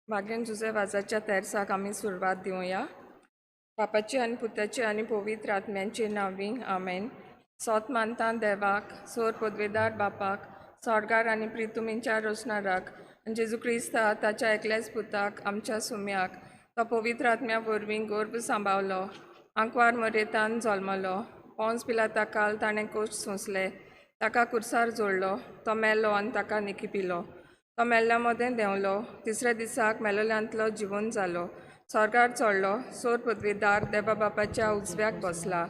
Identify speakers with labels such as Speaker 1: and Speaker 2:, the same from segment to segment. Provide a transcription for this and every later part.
Speaker 1: मागीन तुझे वाजाच्या तेरसाक आमी सुरवात दिवया. बापाची आनी पुताची आनी पवित्र आत्म्यांचे नांवी आमेन. सोत मानता देवाक, सोर पदवेदार बापाक, स्वर्गार आनी प्रितुमींच्या रोसणाराक, आनी जेजू क्रिस्ता ताच्या एकल्याच पुताक आमच्या सुम्याक तो पवित्र आत्म्या वरवीं गर्भ सांबाळलो, आंकवार मरेतान जल्मलो, पोंस पिलाताकाल ताणें कोश्ट सोंसले, ताका कुर्सार जोडलो, तो मेल्लो आनी ताका निखिपिलो. तो मेल्ल्या मदें देंवलो, तिसऱ्या दिसाक मेलोल्यांतलो जिवून जालो, स्वर्गार चडलो, सोर पदवेदार देवा बापाच्या उजव्याक बसला,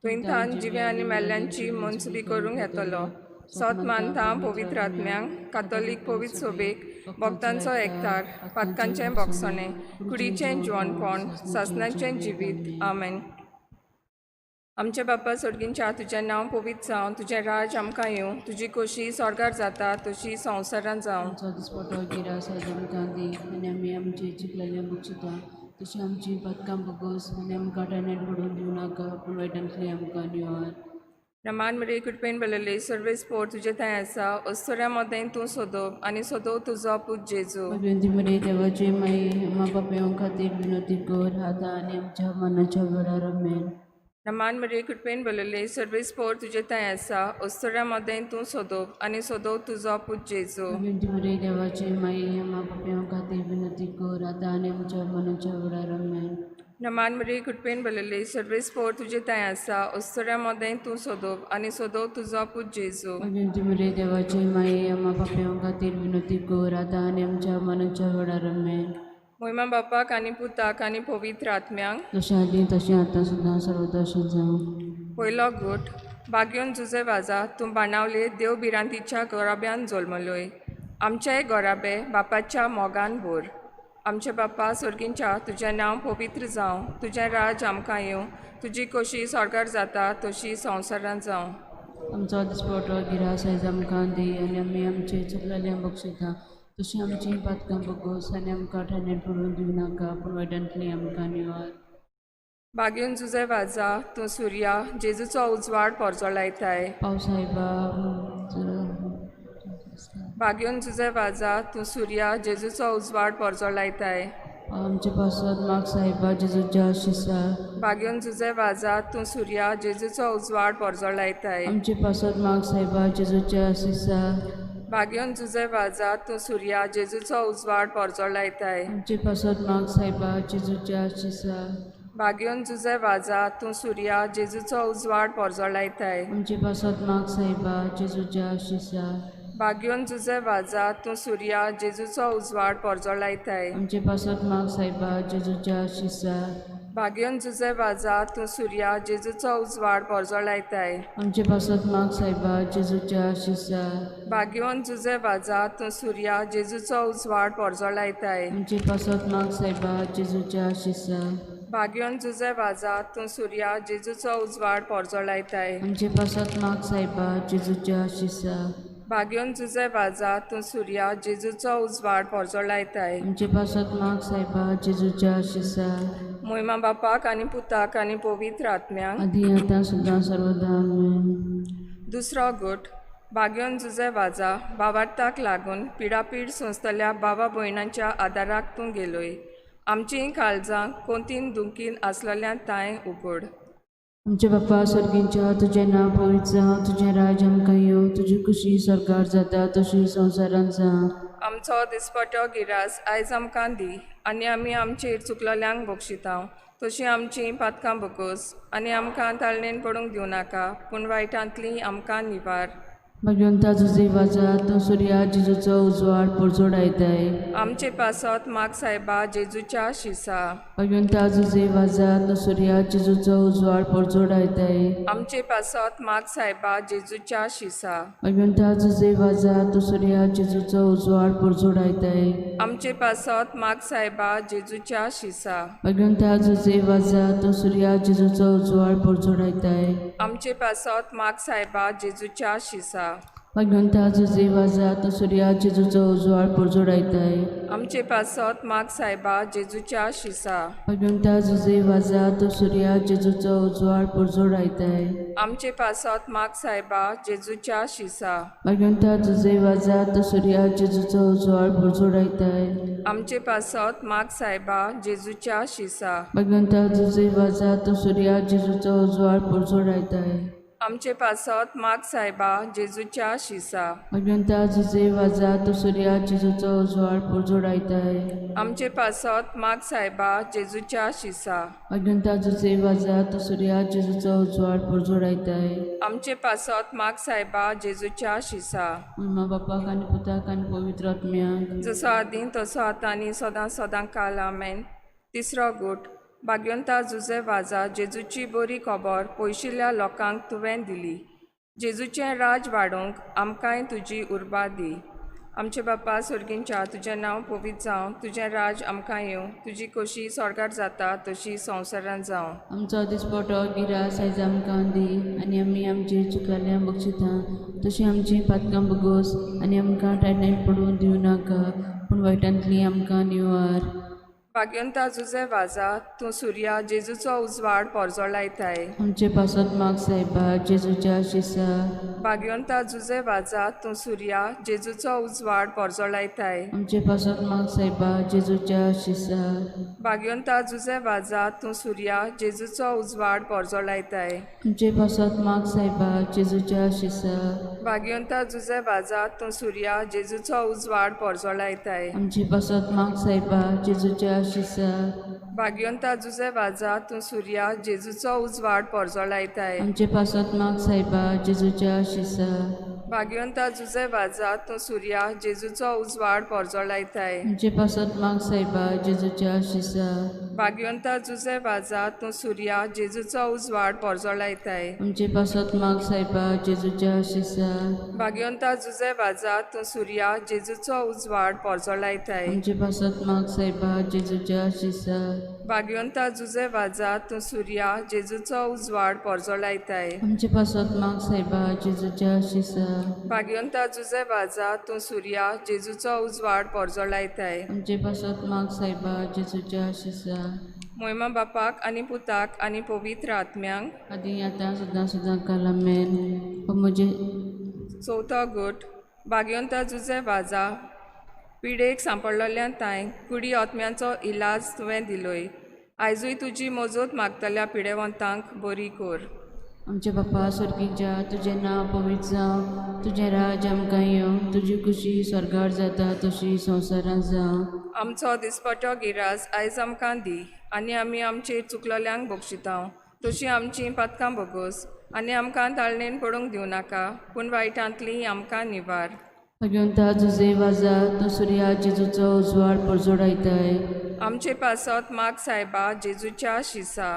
Speaker 1: थंयतान जिवे आनी मेल्ल्यांची मनसुबी करूंक येतलो. सोत मानता पवित्र आत्म्यांक, कातोलीक पवित्र सोबेक, भक्तांचो एकठार, पातकांचें भोगसणें, कुडीचें जिवणपण, सासणाचें जिवीत. आमेन. आमचे बापा सर्गींच्या तुजें नांव पवित्र जावं, तुजें राज आमकां येवं, तुजी खोशी स्वर्गार जाता तशी संवसारांत जावं.
Speaker 2: दिसपटो गिरास आमकां दी आनी आमी आमची चिकलेल्या बक्षिता तशी आमची पदकां बगोस आनी आमकां टायनेट पडून दिवं नाका पूण वायटांतली आमकां निवार.
Speaker 1: नमान मरे कुडपेन बलयले सर्वेस पोर तुजे थंय आसा, अस्तोऱ्या मदें तूं सोदोप आनी सोदोव तुजो पूत जेजू.
Speaker 2: भगवंती मरे देवाचे माई मा बापायों खातीर विनोदी कर आतां आनी आमच्या मनाच्या वेळार आमेन.
Speaker 1: नमान मरे कुडपेन बलयले सर्वेस पोर तुजे थंय आसा, अस्तोऱ्या मदें तूं सोदोप आनी सोदोव तुजो पूत जेजू.
Speaker 2: भगवंती मरे देवाचे माई मा बापायों खातीर विनोदी कर आतां आनी आमच्या मनाच्या वेळार आमेन.
Speaker 1: नमान मरे कुडपेन बलयले सर्वेस पोर तुजे थंय आसा, अस्तोऱ्या मदें तूं सोदोप आनी सोदोव तुजो पूत जेजू.
Speaker 2: भगवंती मरे देवाचे माई मा बापायों खातीर विनोदी कर आतां आनी आमच्या मनाच्या वेळार आमेन.
Speaker 1: मोहिमा बापाक आनी पुताक आनी पवित्र आत्म्यांक,
Speaker 2: जशें आदी तशें आतां सुद्दां सर्वदा अशें जावं.
Speaker 1: पयलो गोट. बागयोन जुजे वाजा तूं बाणावले देव बिरांतीच्या गोराब्यान जल्मलोय, आमचेय गोराबे बापाच्या मोगान भोर. आमचे बापा सर्गींच्या तुजें नांव पवित्र जावं, तुजें राज आमकां येवं, तुजी खोशी स्वर्गार जाता तशी संवसारांत जावं.
Speaker 2: आमचो दिसपटो गिरास आयज आमकां दी आनी आमी आमचे चुकलेल्यांक बक्षिता तशी आमची पातकां बगोस आनी आमकां ठाण्यार पडून दिवं नाका पूण वायटांतली आमकां निवार.
Speaker 1: बागयोन जुजे वाजा तूं सुर्या जेजूचो उजवाड परजो लायताय,
Speaker 2: पावसायबा
Speaker 1: बागयोन जुजे वाजा तूं सुर्या जेजूचो उजवाड परजो लायताय,
Speaker 2: आमचे पासत माग सायबा जेजूच्या शिसा.
Speaker 1: बागयोन जुजे वाजा तूं सुर्या जेजूचो उजवाड परजो लायताय,
Speaker 2: आमचे पासत माग सायबा जेजूच्या शिसा.
Speaker 1: बागयोन जुजे वाजा तूं सुर्या जेजूचो उजवाड परजो लायताय,
Speaker 2: आमचे पासत माग सायबा जेजूच्या शिसा.
Speaker 1: बागयोन जुजे वाजा तूं सुर्या जेजूचो उजवाड परजो लायताय,
Speaker 2: आमचे पासत माग सायबा जेजूच्या शिसा.
Speaker 1: बागयोन जुजे वाजा तूं सुर्या जेजूचो उजवाड परजो लायताय,
Speaker 2: आमचे पासत माग सायबा जेजूच्या शिसा.
Speaker 1: बागयोन जुजे वाजा तूं सुर्या जेजूचो उजवाड परजो लायताय,
Speaker 2: आमचे पासत माग सायबा जेजूच्या शिसा.
Speaker 1: बागयोन जुजे वाजा तूं सुर्या जेजूचो उजवाड परजो लायताय,
Speaker 2: आमचे पासत माग सायबा जेजूच्या शिसा.
Speaker 1: बागयोन जुजे वाजा तूं सुर्या जेजूचो उजवाड परजो लायताय,
Speaker 2: आमचे पासत माग सायबा जेजूच्या शिसा.
Speaker 1: बागयोन जुजे वाजा तूं सुर्या जेजूचो उजवाड परजो लायताय.
Speaker 2: आमचे पासत माग सायबा जेजूच्या शिसा.
Speaker 1: मोहिमा बापाक आनी पुताक आनी पवित्र आत्म्यांक,
Speaker 2: आदी आतां सुद्दां सर्वदा आमेन.
Speaker 1: दुसरो गोट. बागयोन जुजे वाजा भावार्थाक लागून पिडापीड सोंसतल्या भावा भयणांच्या आदाराक तूं गेलोय, आमचीं काळजां कोंतीन दुखीन आसलेल्यां ताय उगड.
Speaker 2: आमचे बापा सर्गींच्या तुजें नांव पवित्र जावं, तुजें राज आमकां येवं, तुजी खुशी स्वर्गार जाता तशी संवसारांत जावं.
Speaker 1: आमचो दिसपटो गिरास आयज आमकां दी आनी आमी आमचेर चुकलेल्यांक बक्षितांव तशी आमचीं पातकां बगोस आनी आमकां ताळणेन पडूंक दिवं नाका पूण वायटांतली आमकां निवार.
Speaker 2: भगवंता तुजे वाजा तूं सुर्या जेजूचो उजवाड परजोड आयताय.
Speaker 1: आमचे पासत माग सायबा जेजूच्या शिसा.
Speaker 2: भगवंता तुजे वाजा तूं सुर्या जेजूचो उजवाड परजोड आयताय.
Speaker 1: आमचे पासत माग सायबा जेजूच्या शिसा.
Speaker 2: भगवंता तुजे वाजा तूं सुर्या जेजूचो उजवाड परजोड आयताय.
Speaker 1: आमचे पासत माग सायबा जेजूच्या शिसा.
Speaker 2: भगवंता तुजे वाजा तूं सुर्या जेजूचो उजवाड परजोड आयताय.
Speaker 1: आमचे पासत माग सायबा जेजूच्या शिसा.
Speaker 2: भगवंता तुझे वाजा तू सुर्या जेजूचो उजवाड पुरजोडायताय
Speaker 1: आमचे पासत माग सायबा जेजूच्या शिसा
Speaker 2: भगवंता तुझे वाजा तू सुर्या जेजूचो उजवाड पुरजोडायताय
Speaker 1: आमचे पासत माग सायबा जेजूच्या शिसा
Speaker 2: भगवंता तुझे वाजा तू सुर्या जेजूचो उजवाड पुरजोडायताय
Speaker 1: आमचे पासत माग सायबा जेजूच्या शिसा
Speaker 2: भगवंता तुझे वाजा तू सुर्या जेजूचो उजवाड पुरजोडायताय
Speaker 1: आमचे पासत माग सायबा जेजूच्या शिसा
Speaker 2: भगवंता तुझे वाजा तू सुर्या जेजूचो उजवाड पुरजोडायताय
Speaker 1: आमचे पासत माग सायबा जेजूच्या शिसा
Speaker 2: भगवंता तुझे वाजा तू सुर्या जेजूचो उजवाड पुरजोडायताय
Speaker 1: आमचे पासत माग सायबा जेजूच्या शिसा
Speaker 2: महिमा बापाक आनी पुताक आनी पवित्र आत्म्याक
Speaker 1: जसो आदीं तसो आतां आनी सदां सदां काल आमेन. तिसरो गूट भाग्यवंता जुजे वाजा जेजूची बरी खबर पयशिल्ल्या लोकांक तुवें दिली. जेजूचें राज वाडोवंक आमकांय तुजी उर्बा दी. आमचे बापा सुर्गींच्या तुजें नांव पवित्र जावं, तुजें राज आमकां येवं, तुजी खोशी स्वर्गार जाता तशी संवसारांत जावं.
Speaker 2: आमचो दिसपटो गिरास आयज आमकां दी आनी आमी आमची चुकल्ल्यां बक्षिता तशी आमची पातकां बगोस आनी आमकां टायटायन पडून दिवं नाका पूण वायटांतली आमकां निवार.
Speaker 1: भाग्यवंता जुजे वाजा तूं सुर्या जेजूचो उजवाड पोरजो लायताय.
Speaker 2: आमचे पासत माग सायबा जेजूच्या शिसा
Speaker 1: भाग्यवंता जुजे वाजा तूं सुर्या जेजूचो उजवाड पोरजो लायताय.
Speaker 2: आमचे पासत माग सायबा जेजूच्या शिसा
Speaker 1: भाग्यवंता जुजे वाजा तूं सुर्या जेजूचो उजवाड पोरजो लायताय.
Speaker 2: आमचे पासत माग सायबा जेजूच्या शिसा
Speaker 1: भाग्यवंता जुजे वाजा तूं सुर्या जेजूचो उजवाड पोरजो लायताय.
Speaker 2: आमचे पासत माग सायबा जेजूच्या शिसा
Speaker 1: भाग्यवंता जुजे वाजा तूं सुर्या जेजूचो उजवाड पोरजो लायताय.
Speaker 2: आमचे पासत माग सायबा जेजूच्या शिसा
Speaker 1: भाग्यवंता जुजे वाजा तूं सुर्या जेजूचो उजवाड पोरजो लायताय.
Speaker 2: आमचे पासत माग सायबा जेजूच्या शिसा
Speaker 1: भाग्यवंता जुजे वाजा तूं सुर्या जेजूचो उजवाड पोरजो लायताय.
Speaker 2: आमचे पासत माग सायबा जेजूच्या शिसा
Speaker 1: भाग्यवंता जुजे वाजा तूं सुर्या जेजूचो उजवाड पोरजो लायताय.
Speaker 2: आमचे पासत माग सायबा जेजूच्या शिसा
Speaker 1: भाग्यवंता जुजे वाजा तूं सुर्या जेजूचो उजवाड पोरजो लायताय.
Speaker 2: आमचे पासत माग सायबा जेजूच्या शिसा
Speaker 1: भाग्यवंता जुजे वाजा तूं सुर्या जेजूचो उजवाड पोरजो लायताय.
Speaker 2: आमचे पासत माग सायबा जेजूच्या शिसा
Speaker 1: मोहिमा बापाक आनी पुताक आनी पवित्र आत्म्यांक
Speaker 2: आदी आतां सुद्दां सुद्दां काल आमेन. म्हजे
Speaker 1: चवथो गूट भाग्यवंता जुजे वाजा पिडेक सांपडलेल्या तांय कुडी आत्म्यांचो इलाज तुवें दिलोय. आयजूय तुजी मोजत मागतल्या पिडेवंतांक बरी कोर.
Speaker 2: आमचे बापा सुर्गीच्या तुजें नांव पवित्र जावं, तुजें राज आमकां येवं, तुजी खुशी स्वर्गार जाता तशी संवसारांत जावं.
Speaker 1: आमचो दिसपटो गिरास आयज आमकां दी आनी आमी आमचेर चुकलोल्यांक बक्षितांव तशी आमचीं पातकां बगोस आनी आमकां ताळणेन पडूंक दिवं नाका पूण वायटांतली आमकां निवार.
Speaker 2: भगवंता तुजे वाजा तूं सुर्या जेजूचो उजवाड परजोडायताय.
Speaker 1: आमचे पासत माग सायबा जेजूच्या शिसा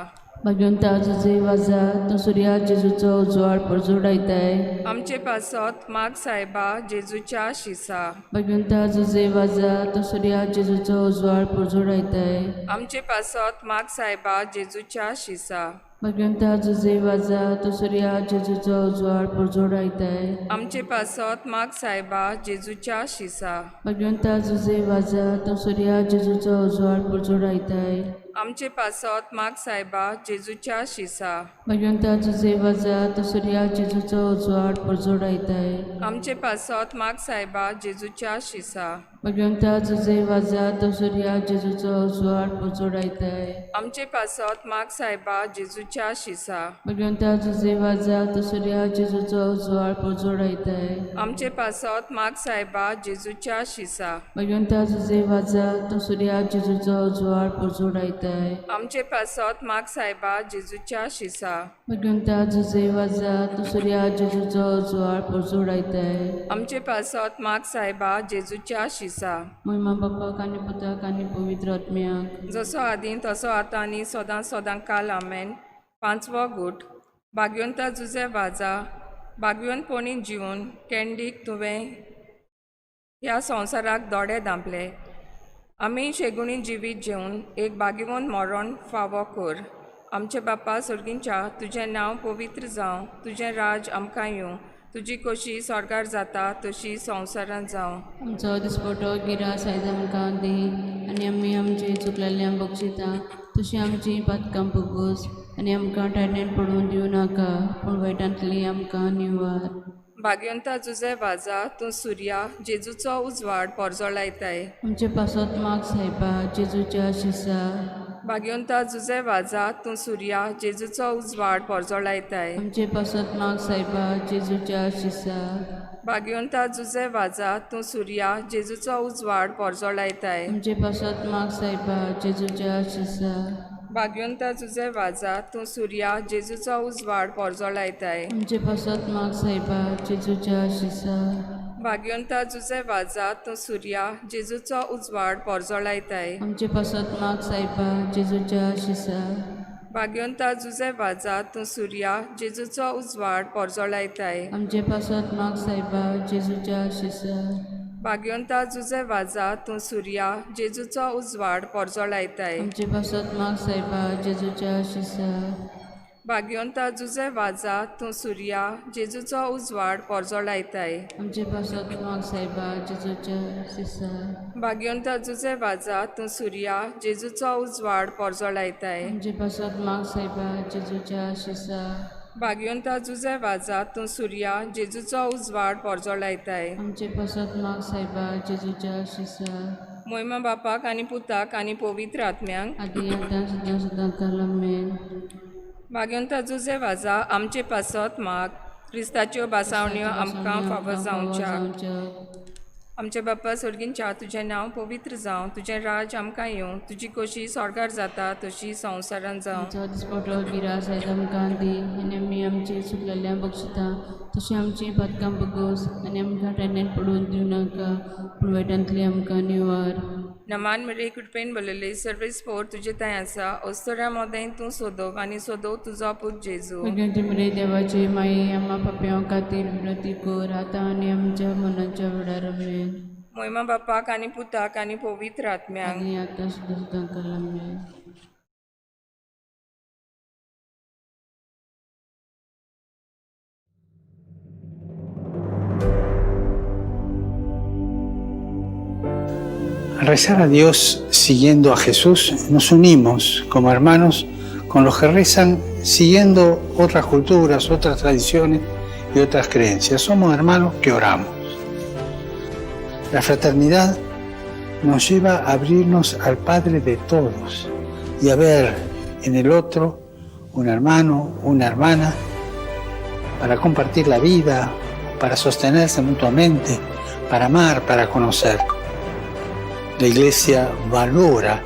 Speaker 2: भगवंता तुजे वाजा तूं सुर्या जेजूचो उजवाड परजोडायताय.
Speaker 1: आमचे पासत माग सायबा जेजूच्या शिसा
Speaker 2: भगवंता तुजे वाजा तूं सुर्या जेजूचो उजवाड परजोडायताय.
Speaker 1: आमचे पासत माग सायबा जेजूच्या शिसा
Speaker 2: भगवंता तुजे वाजा तूं सुर्या जेजूचो उजवाड परजोडायताय.
Speaker 1: आमचे पासत माग सायबा जेजूच्या शिसा
Speaker 2: भगवंता तुजे वाजा तूं सुर्या जेजूचो उजवाड परजोडायताय.
Speaker 1: आमचे पासत माग सायबा जेजूच्या शिसा
Speaker 2: भगवंता तुजे वाजा तूं सुर्या जेजूचो उजवाड परजोडायताय.
Speaker 1: आमचे पासत माग सायबा जेजूच्या शिसा
Speaker 2: भगवंता तुजे वाजा तूं सुर्या जेजूचो उजवाड परजोडायताय.
Speaker 1: आमचे पासत माग सायबा जेजूच्या शिसा
Speaker 2: भगवंता तुजे वाजा तूं सुर्या जेजूचो उजवाड परजोडायताय.
Speaker 1: आमचे पासत माग सायबा जेजूच्या शिसा
Speaker 2: भगवंता तुजे वाजा तूं सुर्या जेजूचो उजवाड परजोडायताय.
Speaker 1: आमचे पासत माग सायबा जेजूच्या शिसा
Speaker 2: भगवंता तुजे वाजा तूं सुर्या जेजूचो उजवाड परजोडायताय.
Speaker 1: आमचे पासत माग सायबा जेजूच्या शिसा
Speaker 2: महिमा बापाक आनी पुताक आनी पवित्र आत्म्याक
Speaker 1: जसो आदीं तसो आतां आनी सदां सदां काल आमेन. पांचवो गूट भाग्यवंता जुजे वाजा भाग्यवंतपणी जिवन कॅन्डीक तुवें ह्या संवसाराक दोडे धांपले. आमी शेगुणी जिवीत जेवन एक भाग्यवंत मरण फावो कर. आमचे बापा सुर्गींच्या तुजें नांव पवित्र जावं, तुजें राज आमकां येवं, तुजी कशी स्वर्गार जाता तशी संवसारांत जावं.
Speaker 2: आमचो दिसपटो गिरास आयज आमकां दी आनी आमी आमचे चुकलेल्यांक बक्षिता तशी आमची पातकां भोगोस आनी आमकां टायटेन पडून दिवं नाका पूण वायटांतली आमकां निवार.
Speaker 1: भाग्यवंता जुजे वाजा तूं सुर्या जेजूचो उजवाड पोरजो लायताय.
Speaker 2: आमचे पासत माग सायबा जेजूच्या शिसा.
Speaker 1: भाग्यवंता जुजे वाजा तूं सुर्या जेजूचो उजवाड पोरजो लायताय.
Speaker 2: आमचे पासत माग सायबा जेजूच्या शिसा.
Speaker 1: भाग्यवंता जुजे वाजा तूं सुर्या जेजूचो उजवाड पोरजो लायताय.
Speaker 2: आमचे पासत माग सायबा जेजूच्या शिसा.
Speaker 1: भाग्यवंता जुजे वाजा तूं सुर्या जेजूचो उजवाड पोरजो लायताय.
Speaker 2: आमचे पासत माग सायबा जेजूच्या शिसा.
Speaker 1: भाग्यवंता जुजे वाजा तूं सुर्या जेजूचो उजवाड पोरजो लायताय.
Speaker 2: आमचे पासत माग सायबा जेजूच्या शिसा.
Speaker 1: भाग्यवंता जुजे वाजा तूं सुर्या जेजूचो उजवाड पोरजो लायताय.
Speaker 2: आमचे पासत माग सायबा जेजूच्या शिसा.
Speaker 1: भाग्यवंता जुजे वाजा तूं सुर्या जेजूचो उजवाड पोरजो लायताय.
Speaker 2: आमचे पासत माग सायबा जेजूच्या शिसा.
Speaker 1: भाग्यवंता जुजे वाजा तूं सुर्या जेजूचो उजवाड पोरजो लायताय.
Speaker 2: आमचे पासत माग सायबा जेजूच्या शिसा.
Speaker 1: भाग्यवंता जुजे वाजा तूं सुर्या जेजूचो उजवाड पोरजो लायताय.
Speaker 2: आमचे पासत माग सायबा जेजूच्या शिसा.
Speaker 1: भाग्यवंता जुजे वाजा तूं सुर्या जेजूचो उजवाड पोरजो लायताय.
Speaker 2: आमचे पासत माग सायबा जेजूच्या शिसा.
Speaker 1: मोहिमा बापाक आनी पुताक आनी पवित्र आत्म्यांक.
Speaker 2: आदी आतां सुद्दां सुद्दां कालमेन.
Speaker 1: भाग्यवंता जुजे वाजा आमचे पासत माग क्रिस्ताच्यो बासावण्यो आमकां फावो जावच्या. आमचे बाप्पा सर्गींच्या तुजें नांव पवित्र जावं. तुजें राज आमकां येवं. तुजी कशी स्वर्गार जाता तशी संवसारांत जावं.
Speaker 2: आमचो दिसपटो गिरास आयज आमकां दी आनी आमी आमची चुकलेल्यांक बक्षिता तशी आमची पातकां भोगोस आनी आमकां टायटेन पडून दिवं नाका पूण वायटांतली आमकां निवार.
Speaker 1: नमान मेरे कृपेन बलयले सर्वे स्पोर तुजे थंय आसा. अस्तोऱ्या मोदें तूं सोदोव आनी सोदोव तुजो पूत जेजू.
Speaker 2: भगवंती मरे देवाची माई आम्हा पाप्यां खातीर विनंती कर आतां आनी आमच्या मनाच्या वेळार आमेन.
Speaker 1: मोहिमा बापाक आनी पुताक आनी पवित्र आत्म्यांक.
Speaker 2: आनी आतां सुद्दां सुद्दां कालमेन.
Speaker 3: Al rezar a Dios siguiendo a Jesús, nos unimos como hermanos con los que rezan siguiendo otras culturas, otras tradiciones y otras creencias. Somos hermanos que oramos. La fraternidad nos lleva a abrirnos al Padre de todos y a ver en el otro un hermano, una hermana, para compartir la vida, para sostenerse mutuamente, para amar, para conocer. La Iglesia valora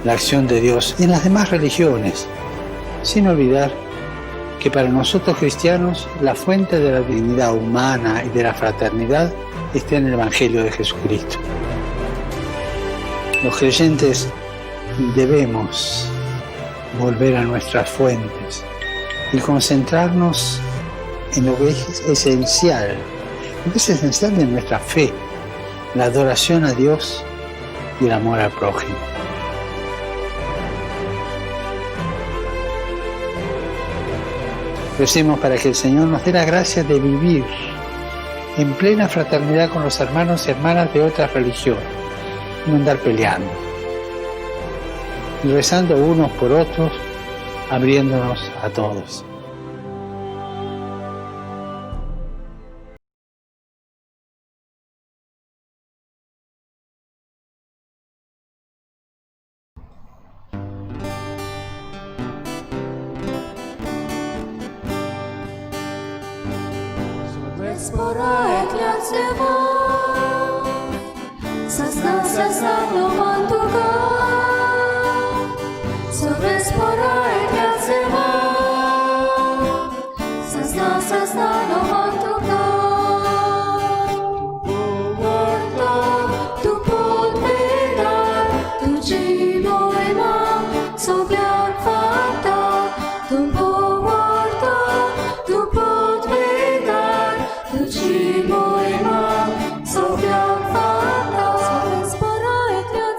Speaker 3: la acción de Dios en las demás religiones, sin olvidar que para nosotros cristianos la fuente de la dignidad humana y de la fraternidad está en el Evangelio de Jesucristo. Los creyentes debemos volver a nuestras fuentes y concentrarnos en lo que es esencial de nuestra fe, la adoración a Dios y el amor al prójimo. Recemos para que el Señor nos dé la gracia de vivir en plena fraternidad con los hermanos y hermanas de otras religiones, no andar peleando, y rezando unos por otros, abriéndonos a todos.
Speaker 4: Spora ekliacevo, sazna mantuka. Sobre spora ekliacevo, sazna mantuka. Powarto, tu podbierar, tu moj mam, sobiak fata, tu powarto, tu podbierar. Ci mój mam, sobie fata, sobie spora jak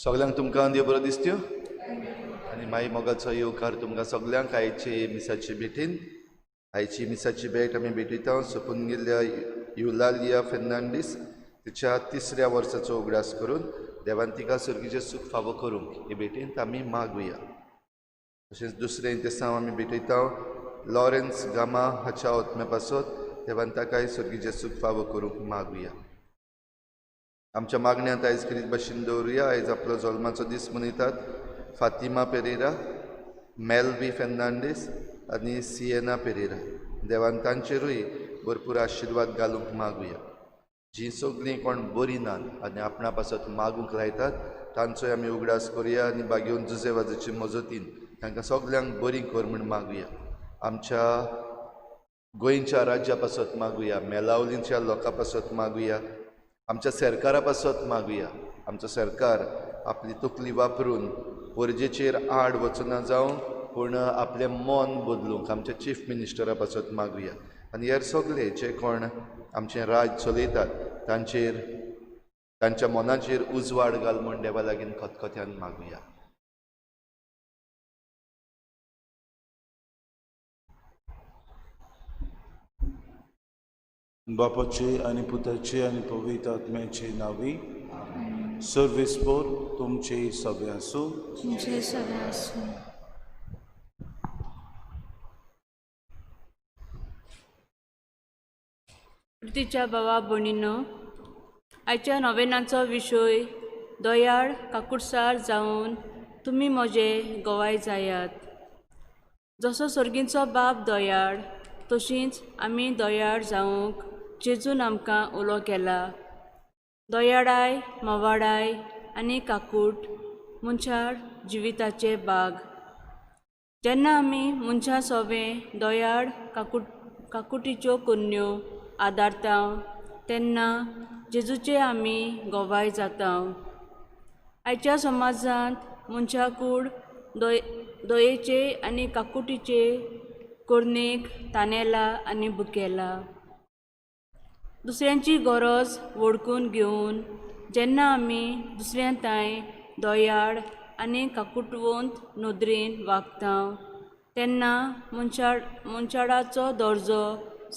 Speaker 5: सगळ्यांक तुमकां देव बरो दिसत्यो आनी मागीर मोगाचो येवकार तुमकां सगळ्यांक आयचे मिसाची भेटीन. आयची मिसाची भेट आमी भेटयता सोंपून गेल्ल्या युलालिया फेर्नांडीस तिच्या 3ऱ्या वर्साचो उगडास करून देवान तिका सर्गीचें सूख फावो करूंक हे भेटींत आमी मागुया. तशेंच दुसरें इंतेसांव आमी भेटयता लॉरेन्स गामा हाच्या ओतम्या पासत देवान ताकाय सर्गीचें सूख फावो करूंक मागुया. आमच्या मागण्यांत आयज करीत भाशेन दवरुया. आयज आपलो जल्माचो दीस मनयतात फातिमा पेरेरा, मेल्वी फेर्नांडीस आनी सिएना पेरेरा. देवान तांचेरूय भरपूर आशिर्वाद घालूंक मागुया. जीं सगळीं कोण बरीं नात आनी आपणा पासत मागूंक लायतात तांचोय आमी उगडास करुया आनी बागेवन जुजे वाजेचे मजतीन तांकां सगळ्यांक बरीं कर म्हूण मागुया. आमच्या गोंयच्या राज्या पासत मागुया, मेलावलींच्या लोकां पासत मागुया, आमच्या सरकारा पासत मागुया. आमचो सरकार आपली तकली वापरून परजेचेर आड वचना जावं पूण आपलें मन बदलूंक आमच्या चीफ मिनिस्टरा पासत मागुया. आनी हेर सगळे जे कोण आमचें राज चलयतात तांच्या मनाचेर उजवाड घाल म्हूण देवा लागीं खतखत्यान मागुया.
Speaker 6: बापाचे आनी पुताचे आनी पवित्र आत्म्याचे नावी सर्वेस्पोर तुमचे सगळे आसूं.
Speaker 4: तुमचे सगळे आसूं.
Speaker 2: प्रितीच्या भावा भयणीनो, आयच्या नोवेनाचो विशय दयाळ काकुटसार जावन तुमी म्हजे गोवाय जायात. जसो सर्गींचो बाप दयाळ तशींच आमी दयाळ जावंक जेजून आमकां उलो केला. दयाळाय, मोवाडाय आनी काकूट मनशार जिविताचे बाग. जेन्ना आमी मनशा सोबे दयाळ काकुटीच्यो कन्यो आदारता तेन्ना जेजूचे आमी गोवाय जाता. आयच्या समाजांत मनशाकूड दयेचे आनी काकुटीचे कोर्नेक तानेला आनी बुकेला. दुसऱ्यांची गरज वळखून घेवन जेन्ना आमी दुसऱ्यां तांय दयाळ आनी काकुटवंत नदरेन वागता तेन्ना मनशाडाचो दर्जो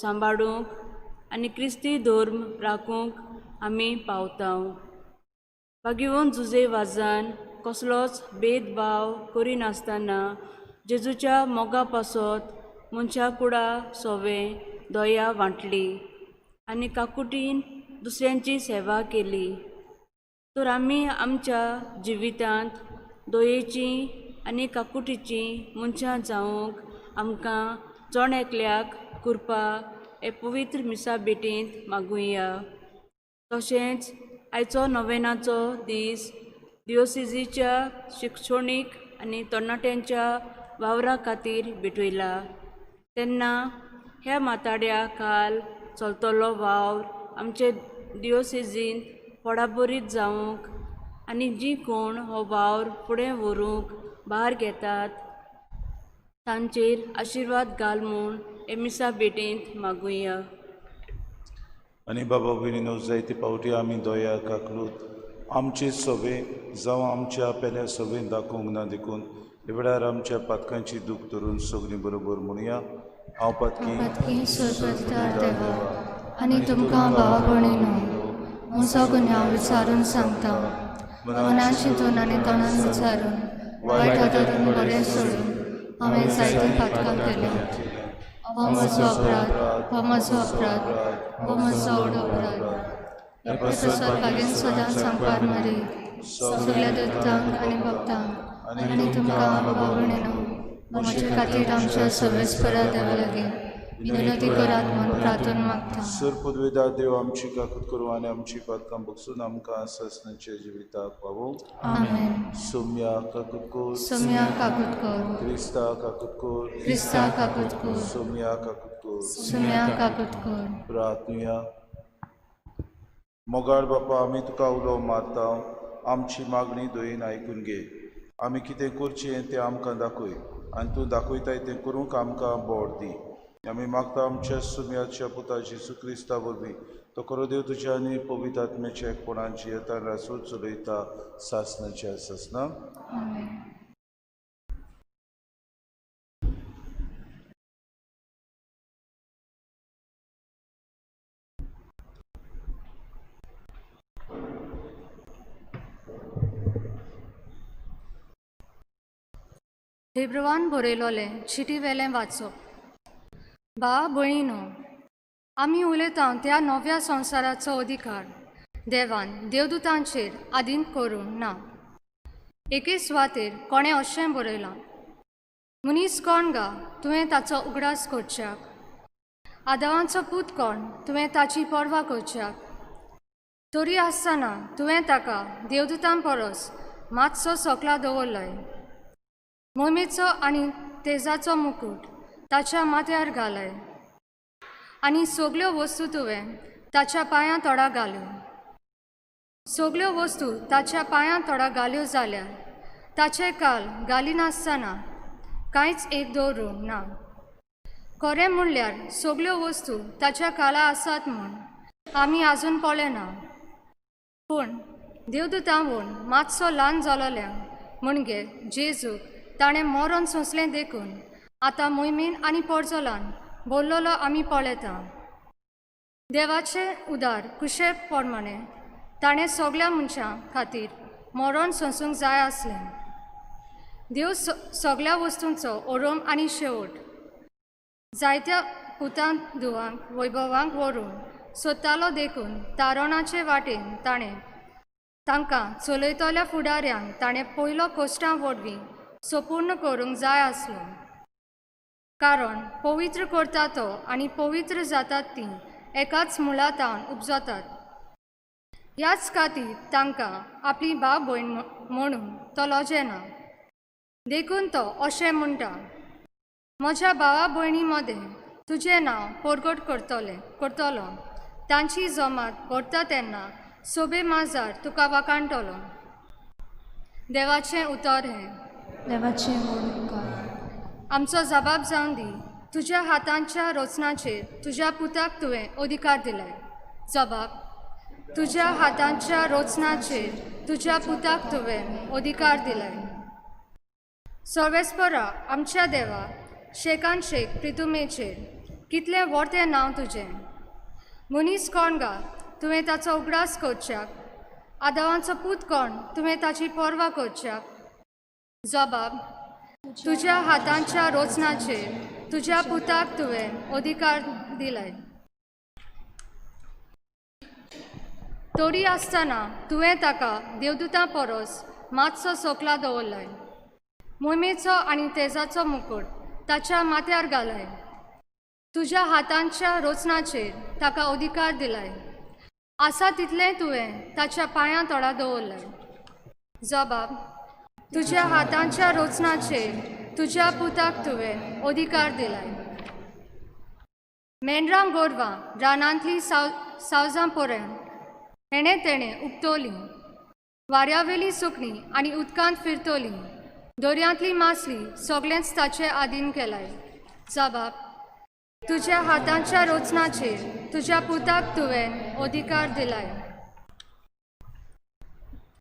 Speaker 2: सांबाळूंक आनी क्रिस्ती धर्म राखूंक आमी पावता. बागेवन जुजे वाजान कसलोच भेदभाव करिनासतना जेजूच्या मोगा पासत मनशाकुडा सोबे दया वांटली आनी काकुटीन दुसऱ्यांची सेवा केली. तर आमी आमच्या जिवितांत दयेची आनी काकुटीची मनशां जावंक आमकां जण एकल्याक कृपा हे पवित्र मिसा भेटींत मागुया. तशेंच आयचो नोवेनाचो दीस दियोसिजीच्या शिक्षणीक आनी तरणाट्यांच्या वावरा खातीर भेटयला. तेन्ना ह्या माताड्या काल चलतलो वावर आमचे दियोसिजींत पडाबरीत जावंक आनी जीं कोण हो वावर फुडें व्हरूंक भार घेतात तांचेर आशिर्वाद घाल म्हूण हे मिसा भेटींत मागुया.
Speaker 6: आनी बाबा भयणीनो, जायते पावटी आमी दया काकलूत आमचे सोबे जावं आमच्या पेल्या सोबेन दाखोवंक ना देखून हे वेळार आमच्या पातकांची दूख धरून सगळीं बरोबर म्हणुया. हांव
Speaker 4: पातकी स्वर्गस्तार देवा आनी तुमकां भावा भयणीनो, म्हजो गुन्यांव विचारून सांगता. मनान चिंतून आनी तोंडान विचारून वायट आदरून बरें सोडून हांवें जायतीं पातकां केलीं. हो म्हजो अपराध, हो म्हजो व्हड अपराध. प्रसाद बागेन सदांच सांगपार मारी सगळ्या देवतांक आनी भक्तांक आनी तुमकां बाबा भयणीनो, म्हजे खातीर आमच्या सर्वेस्परा देवा लागीं विनंती करात म्हूण प्रार्थना मागता.
Speaker 6: सर पदवेदार देव आमची काकूट करूं आनी आमची पातकां बगसून आमकां ससनाच्या जिविताक पावोवं.
Speaker 4: आमेन.
Speaker 6: सोम्या काकूट कर,
Speaker 4: सोम्या काकूट कर,
Speaker 6: क्रिस्ता काकूट कर,
Speaker 4: क्रिस्ता काकूट कर,
Speaker 6: सोम्या काकूट कर.
Speaker 4: सोम्या काकूट कर.
Speaker 6: प्रार्थना. मोगाळ बापा, आमी तुका उलो मारता. आमची मागणी दयेन आयकून घे. आमी कितें करचें तें आमकां दाखय आनी तूं दाखयताय तें करूंक आमकां बोड दी. आमी मागता आमच्या सुम्याच्या पुता जेजू क्रिस्ता वरवीं तो करो देव तुझ्या आनी पवित्र आत्म्याच्या एकपणाची येता रासून चलयता सासणाच्या ससना.
Speaker 4: हेब्रुवान बरयलोलें चिटी वेलें वाचप. भाव भयणीनो, आमी उलयता त्या नव्या संवसाराचो अधिकार देवान देवदूतांचेर आधीन करूंक ना. एके सुवातेर कोणें अशें बरयलां, मनीस कोण गा तुवें ताचो उगडास करच्याक, आदावांचो पूत कोण तुवें ताची पर्वा करच्याक. तरी आसतना तुवें ताका देवदूतां परस मातसो सकला दवरलोय. मोहिमेचो आनी तेजाचो मुकुट ताच्या माथ्यार घालय आनी सगल्यो वस्तू तुवें ताच्या पांयां तोडा घाल्यो. सगल्यो वस्तू ताच्या पांयां तोडा घाल्यो जाल्यार ताचे काल घालिनासतना कांयच एक दवरूंक ना. खरें म्हणल्यार सगल्यो वस्तू ताच्या काला आसात म्हूण आमी आजून पळय ना. पूण देवदूतांवून मातसो ल्हान जालोल्यांक म्हणजे जेजूक ताणें मरण सोंसलें देखून आतां मोहिमेन आनी पोरजोलान बोल्लोलो आमी पळयता. देवाचें उदार कुशे प्रमाणे ताणें सगळ्या मनशां खातीर मरण सोंसूंक जाय आसलें. देव सगळ्या वस्तूंचो ओरोम आनी शेवट जायत्या पुतां धुवांक वैभवांक व्हरून सोदतालो देखून तारणाचे वाटेन ताणें तांकां चलयतल्या फुडाऱ्यांक ताणें पयलो कोश्टां वडवीं संपूर्ण करूंक जाय आसलो. कारण पवित्र करता तो आनी पवित्र जातात तीं एकाच मुळांतान उपजतात. ह्याच खातीर तांकां आपली भाव भयण म्हणून तो लजेना. देखून तो अशें म्हणटा, म्हज्या भावा भयणी मदें तुजें नांव परगट करतलो. तांची जमात भरता तेन्ना सोबे माजार तुका वाकाणटलो. देवाचें उतर हें. देवाचें मोडकार.
Speaker 1: आमचो जबाब जावन दी. तुज्या हातांच्या रचनाचेर तुज्या पुताक तुवें अधिकार दिलाय. जबाब. तुज्या हातांच्या रचनाचेर तुज्या पुताक तुवें अधिकार दिलाय. सर्वेस्परा आमच्या देवा, शेकान शेक प्रितुमेचेर कितलें व्हडतें नांव तुजें. मनीस कोण गा तुवें ताचो उगडास करच्याक, आदावांचो पूत कोण तुवें ताची पर्वा करच्याक. जबाब. तुज्या हातांच्या रचनाचेर तुज्या पुताक तुवें अधिकार दिलाय. तरी आसतना तुवें ताका देवदूतां परस मातसो सकला दवरलाय. मोहिमेचो आनी तेजाचो मुकुट ताच्या माथ्यार घालाय. तुज्या हातांच्या रचनाचेर ताका अधिकार दिलाय. आसा तितलें तुवें ताच्या पांयां तोडा दवरलाय. जबाब. तुज्या हातांच्या रचनाचेर तुज्या पुताक तुवें अधिकार दिलाय. मेंढरां गोरवां रानांतलीं सावजां पर्यंत तेणें उपटोलीं. वाऱ्यावेलीं सुकणीं आनी उदकांत फिरतलीं. दर्यांतली मासली सगळेंच ताचे आधीन केलाय. जबाब. तुज्या हातांच्या रचनाचेर तुज्या पुताक तुवें अधिकार दिलाय.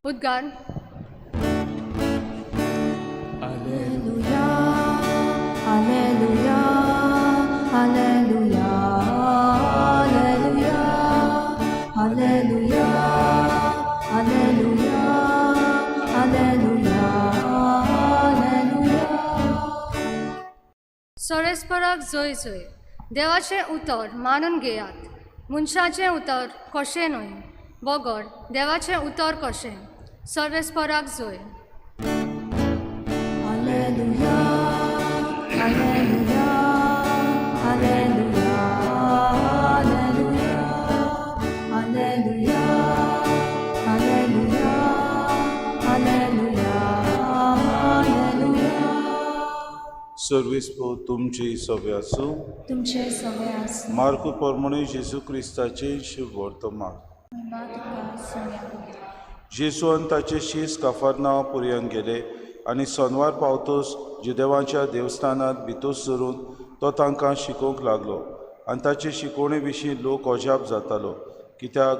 Speaker 1: उद्गार.
Speaker 2: Alleluia, Alleluia, Alleluia, Alleluia, Alleluia, Alleluia, Alleluia, Alleluia.
Speaker 4: सर्वेस्पराक जय जय. देवाचें उतर मानून घेयात. मनशाचें उतर कशें न्हय, बगर देवाचें उतर कशें. सर्वेस्पराक जय.
Speaker 2: Alleluia, Alleluia, Alleluia, Alleluia, Alleluia, Alleluia, Alleluia, Alleluia.
Speaker 6: सर्विस्पो तुमची सभा आसूं.
Speaker 4: तुमचे सगळे आसूं.
Speaker 6: मार्कू प्रमाणे जेजू क्रिस्ताचे शुभ वर्तमान. जेजून ताचे शीस कफरनाव पर्यंत गेले आनी सोनवार पावतोच जुदेवांच्या देवस्थानांत भितर सरून तो तांकां शिकोवंक लागलो. आनी ताचे शिकोवणे विशीं लोक अजाप जातालो. कित्याक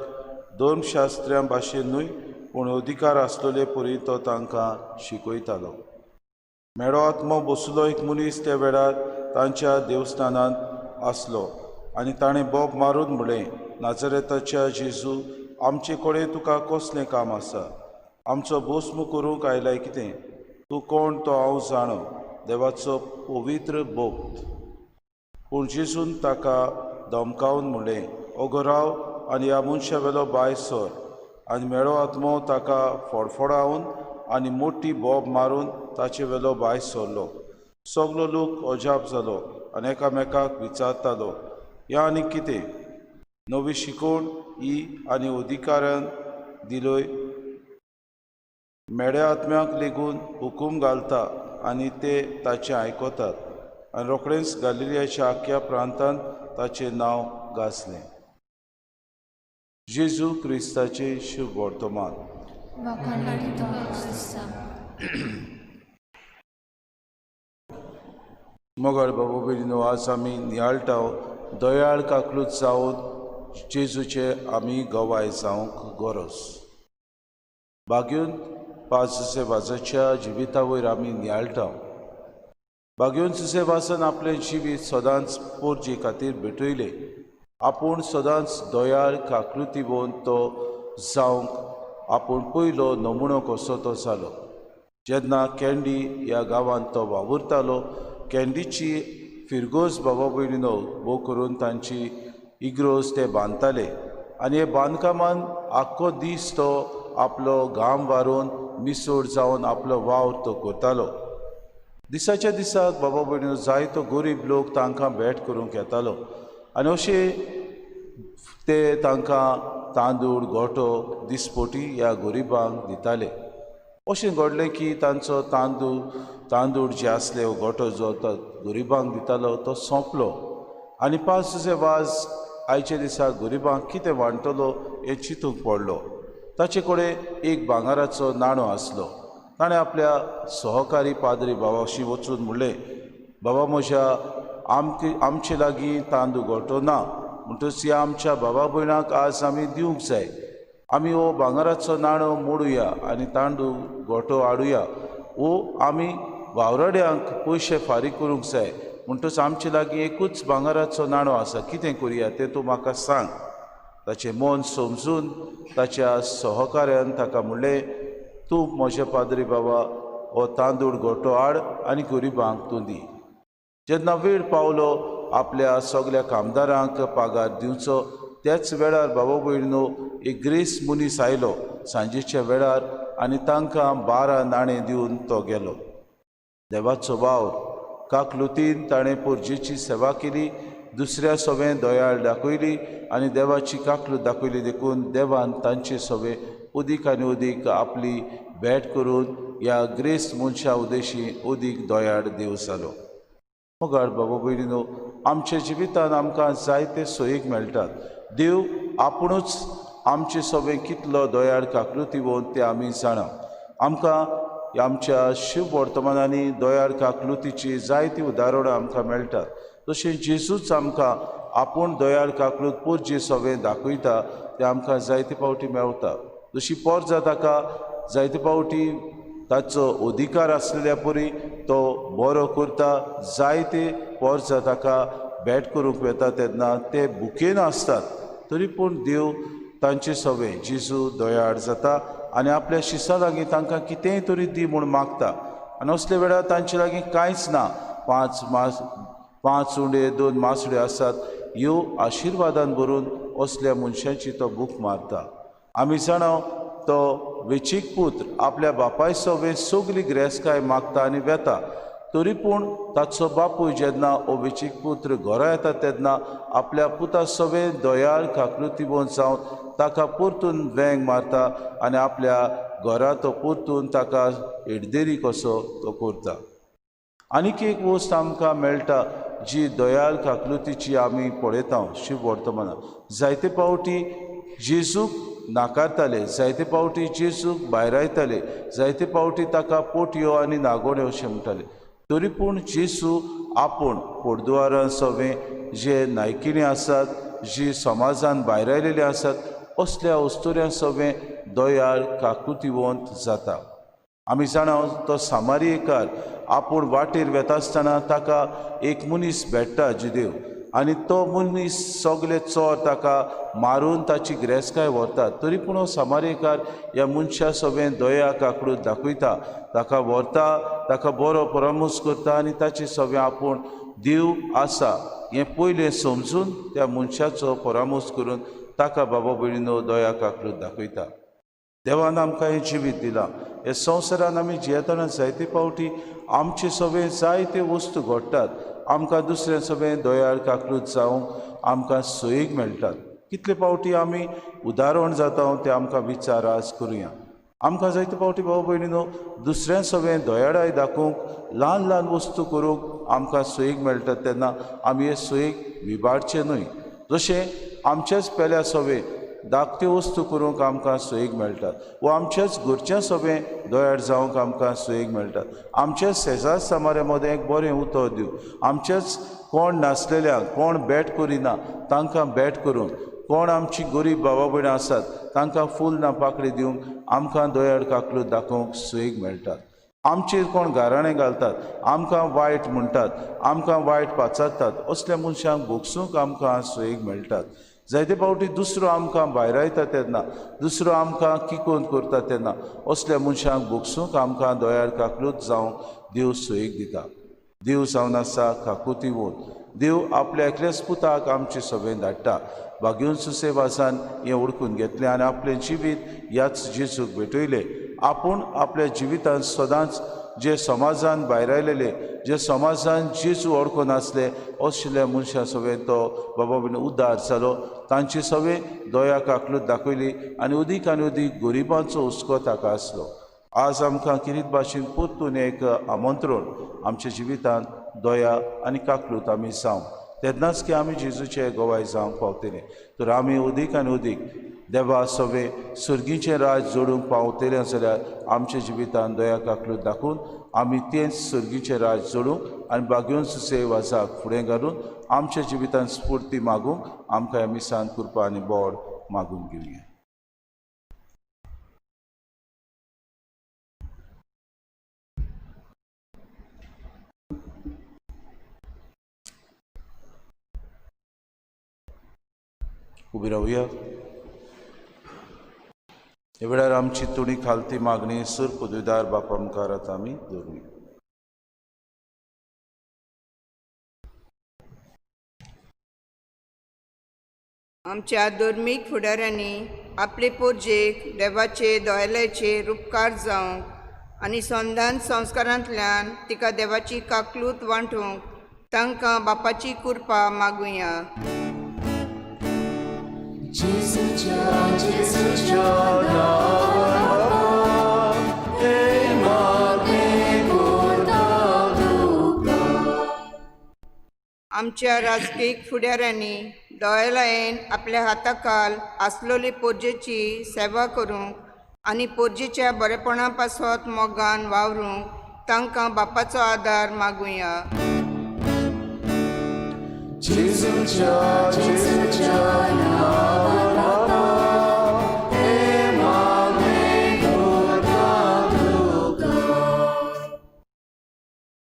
Speaker 6: धर्मशास्त्र्यां भाशेन न्हय पूण अधिकार आसलेले परी तो तांकां शिकयतालो. मेळो आत्मो बसलो एक मनीस त्या वेळार तांच्या देवस्थानांत आसलो आनी ताणें बोब मारून म्हणलें, नाजरेताच्या जेजू, आमचे कडेन तुका कसलें काम आसा? आमचो भस्म करूंक आयलाय कितें? तूं कोण तो हांव जाणो, देवाचो पवित्र भक्त. पूण जेजून ताका धमकावन म्हणलें, ओगो राव आनी ह्या मनशा वेलो भायर सर. आनी मेळो आत्मो ताका फोडफोडावन आनी मोठी बोब मारून ताचे वेलो भायर सरलो. सगलो लोक अजाप जालो आनी एकामेकाक विचारतालो, ह्या आनी कितें? नवी शिकवण ही आनी अधिकारान दिलोय. मेड्या आत्म्याक लेगून हुकूम घालता आनी ते ताचें आयकतात. आनी रोखडेंच गालिलियाच्या आख्या प्रांतांत ताचें नांव गाजलें. जेजू क्रिस्ताचें शुभ वर्तमान. मोगाळ बाबा भयणीनो, आज आमी नियाळटाव दयाळ काकलूत जावन जेजूचे आमी गवाय जावंक गरज. भाग्यून 5 जुसेबाजाच्या जिविता वयर आमी नियाळटाव. भाग्यून जुसेबाजान आपलें जिवीत सदांच पोरजे खातीर भेटयलें. आपूण सदांच दयाळ काकलुती भोवन तो जावंक आपूण पयलो नमुनो कसो तो जालो. जेन्ना कॅन्डी ह्या गांवांत तो वावुरतालो, कॅन्डीची फिरगोज बाबा भयणीनो भोव करून तांची इग्रोज ते बांदताले आनी हे बांदकामान आख्खो दीस तो आपलो घाम वारून मिसोड जावन आपलो वावर तो करतालो. दिसाच्या दिसाक बाबा भयणीनो जायतो गरीब लोक तांकां भेट करूंक येतालो आनी अशे ते तांकां तांदूळ गोठो दिसपोटी ह्या गरिबांक दिताले. अशें घडलें की तांचो तांदूळ जे आसले हो गोठो जो तो गरिबांक दितालो तो सोंपलो आनी 5 जुसेबाज आयच्या दिसाक गरिबांक कितें वांटतलो हें चिंतूंक पडलो. ताचे कडेन एक भांगाराचो नाणो आसलो. ताणें आपल्या सहकारी पाद्री बाबाशी वचून म्हणलें, बाबा म्हज्या आमचे लागीं तांदूळ गोठो ना, म्हणटच ह्या आमच्या बाबा भयणाक आज आमी दिवंक जाय. आमी हो भांगाराचो नाणो मोडुया आनी तांदूळ गोठो हाडुया. वो आमी वावराड्यांक पयशे फारीक करूंक जाय. म्हणटच आमचे लागीं एकूच भांगाराचो नाणो आसा, कितें करुया तें तूं म्हाका सांग. ताचें मन समजून ताच्या सहकाऱ्यान ताका म्हणलें, तूं म्हजे पाद्री बाबा हो तांदूळ गोठो हाड आनी गरिबांक तूं दी. जेन्ना वेळ पावलो आपल्या सगल्या कामदारांक पागार दिवचो, त्याच वेळार बाबा भयणीनो एक ग्रेस मनीस आयलो सांजेच्या वेळार आनी तांकां 12 नाणे दिवन तो गेलो. देवाचो वावर काकलुतीन ताणें पोरजेची सेवा केली, दुसऱ्या सवें दयाळ दाखयली आनी देवाची काकलूत दाखयली. देखून देवान तांचे सवें उदीक आनी उदीक आपली भेट करून ह्या ग्रेस मनशा उदेशी उदीक दयाळ देव जालो. मोगाळ बाबा भयणीनो, आमच्या जिवितांत आमकां जायते सोयीक मेळटात. देव आपुणूच आमचे सवें कितलो दयाळ काकलुती भोवन ते आमी जाणा. आमकां आमच्या शुभ वर्तमानांनी दयाळ काकलुतीची जायतीं उदाहरणां आमकां मेळटात. तशें जेजूच आमकां आपूण दयाळ काकलूत पोरजे सवें दाखयता तें आमकां जायते फावटी मेवता. जशी पोरजा ताका जायते फावटी ताचो अधिकार आसलेल्या परी तो बरो करता. जायते पोरजा ताका भेट करूंक येता तेन्ना ते भुकेन आसतात, तरी पूण देव तांचे सवें जेजू दयाळ जाता आनी आपल्या शिसा लागीं तांकां कितेंय तरी दी म्हूण मागता. आनी असले वेळार तांचे लागीं कांयच ना. 5 उंडे 2 मासुडे आसात. ह्यो आशिर्वादान भरून असल्या मनशांची तो भूक मारता. आमी जाणा तो वेचीक पुत्र आपल्या बापाय सवें सगली गिरेस्तकाय मागता आनी वेता. तरी पूण ताचो बापूय जेन्ना हो वेचीक पुत्र घरा येता तेन्ना आपल्या पुता सवें दयाळ काकलुती भोवन जावन ताका परतून वेंग मारता आनी आपल्या घरा तो परतून ताका हेडदेरी कसो तो करता. आनीक एक वस्त आमकां मेळटा जी दयाळ काकलुतीची आमी पळयता शुभ वर्तमानांत. जायते फावटी जेजूक नाकारताले, जायते फावटी जेजूक भायर आयताले, जायते फावटी ताका पोटयो आनी नागोड्यो अशें म्हणटाले. तरी पूण जेजू आपूण पोरदुआरां सवें जे नायकिणी आसात जी समाजान भायर आयलेली आसात असल्या वस्तुऱ्यां सगळें दयाळ काकुतीवंत जाता. आमी जाणाव तो सामारियेकार आपूण वाटेर वेता आसतना ताका एक मनीस भेट्टा जुदेव आनी तो मनीस सगळे चोर ताका मारून ताची गिरेस्तकाय व्हरतात. तरी पूण हो सामारियेकार ह्या मनशा सगळें दया काकडून दाखयता, ताका व्हरता, ताका बरो परामर्श करता आनी ताचे सगळें आपूण देव आसा हें पयलें समजून त्या मनशाचो परामर्श करून ताका बाबा भयणीनो दया काकडून दाखयता. देवान आमकां हें जिवीत दिलां. हे संवसारान आमी जियेतना जायते फावटी आमचे सगळे जायते वस्तू घडटात. आमकां दुसरें सगळें दयाळ काकलूत जावंक आमकां सोयीक मेळटात. कितले फावटी आमी उदाहरण जाता तें आमकां विचार आज करुया. आमकां जायते फावटी भाव भयणीनो दुसऱ्यां सगळें दयाळाय दाखोवंक ल्हान ल्हान वस्तू करूंक आमकां सोयीक मेळटात तेन्ना आमी हे सोयीक विबाडचे न्हय. जशें आमचेच पेल्या सगळे धाकट्यो वस्तू करूंक आमकां सोयीक मेळटात वा आमचेच घरचें सगळें दयाळ जावंक आमकां सोयीक मेळटात. आमचेच शेजार समाऱ्या मदें एक बरें उतर दिवं, आमचेच कोण नासलेल्यांक कोण भेट करिना तांकां भेट करूंक, कोण आमची गरीब भावा भयणी आसात तांकां फूल ना पाकळी दिवंक आमकां दयाळ काकलूत दाखोवंक सोयीक मेळटात. आमचेर कोण गाराणें घालतात, आमकां वायट म्हणटात, आमकां वायट पाचारतात असल्या मनशांक भोगसूंक आमकां सोयीक मेळटात. जायते फावटी दुसरो आमकां भायर येता तेन्ना, दुसरो आमकां किकोन करता तेन्ना असल्या मनशांक भोगसूंक आमकां दयाळ काकलूत जावंक देव सोयीक दिता. देव जावन आसा काकुतीवंत. देव आपल्या एकल्याच पुताक आमचे सगळें धाडटा. भाग्यून सुसेवासान हें ओळखून घेतलें आनी आपलें जिवीत ह्याच जेजूक भेटयलें. आपूण आपल्या जिवितांत सदांच जे समाजान भायर आयलेले, जे समाजान जेजू ओळखून आसले असल्या मनशां सगळें तो बाबा बीन उद्दार जालो. तांची सगळें दया काकलूत दाखयली आनी उदीक गरिबांचो हुस्को ताका आसलो. आज आमकां किरीत भाशेन परतून एक आमंत्रण आमच्या जिवितांत दया आनी काकलूत आमी जावं तेन्नाच की आमी जेजूचे गोवाय जावंक पावतले. तर आमी उदीक देवा सगळें सुर्गीचें राज जोडूंक पावतलें जाल्यार आमच्या जिवितांत दया काकलूत दाखोवन आमी तेंच सुर्गीचें राज जोडूंक आनी भाग्यून सुसेवासाक फुडें घालून आमच्या जिवितांत स्फूर्ती मागूंक आमकां ह्या मिसान कृपा आनी बोड मागून घेवया. उबी रावया. हे वेळार आमची तुणी खालती मागणी सूर पदवीदार बापा मुखारात आमी दवरूया.
Speaker 7: आमच्या धर्मीक फुडाऱ्यांनी आपले पोरजेक देवाचे दयाळेचेर उपकार जावंक आनी संधान संस्कारांतल्यान तिका देवाची काकलूत वांटूंक तांकां बापाची कृपा मागुया. आमच्या राजकीय फुडाऱ्यांनी दयाळायेन आपल्या हाताखाल आसलोली पोरजेची सेवा करूंक आनी पोरजेच्या बरेपणा पासत मोगान वावरूंक तांकां बापाचो आदार मागुया.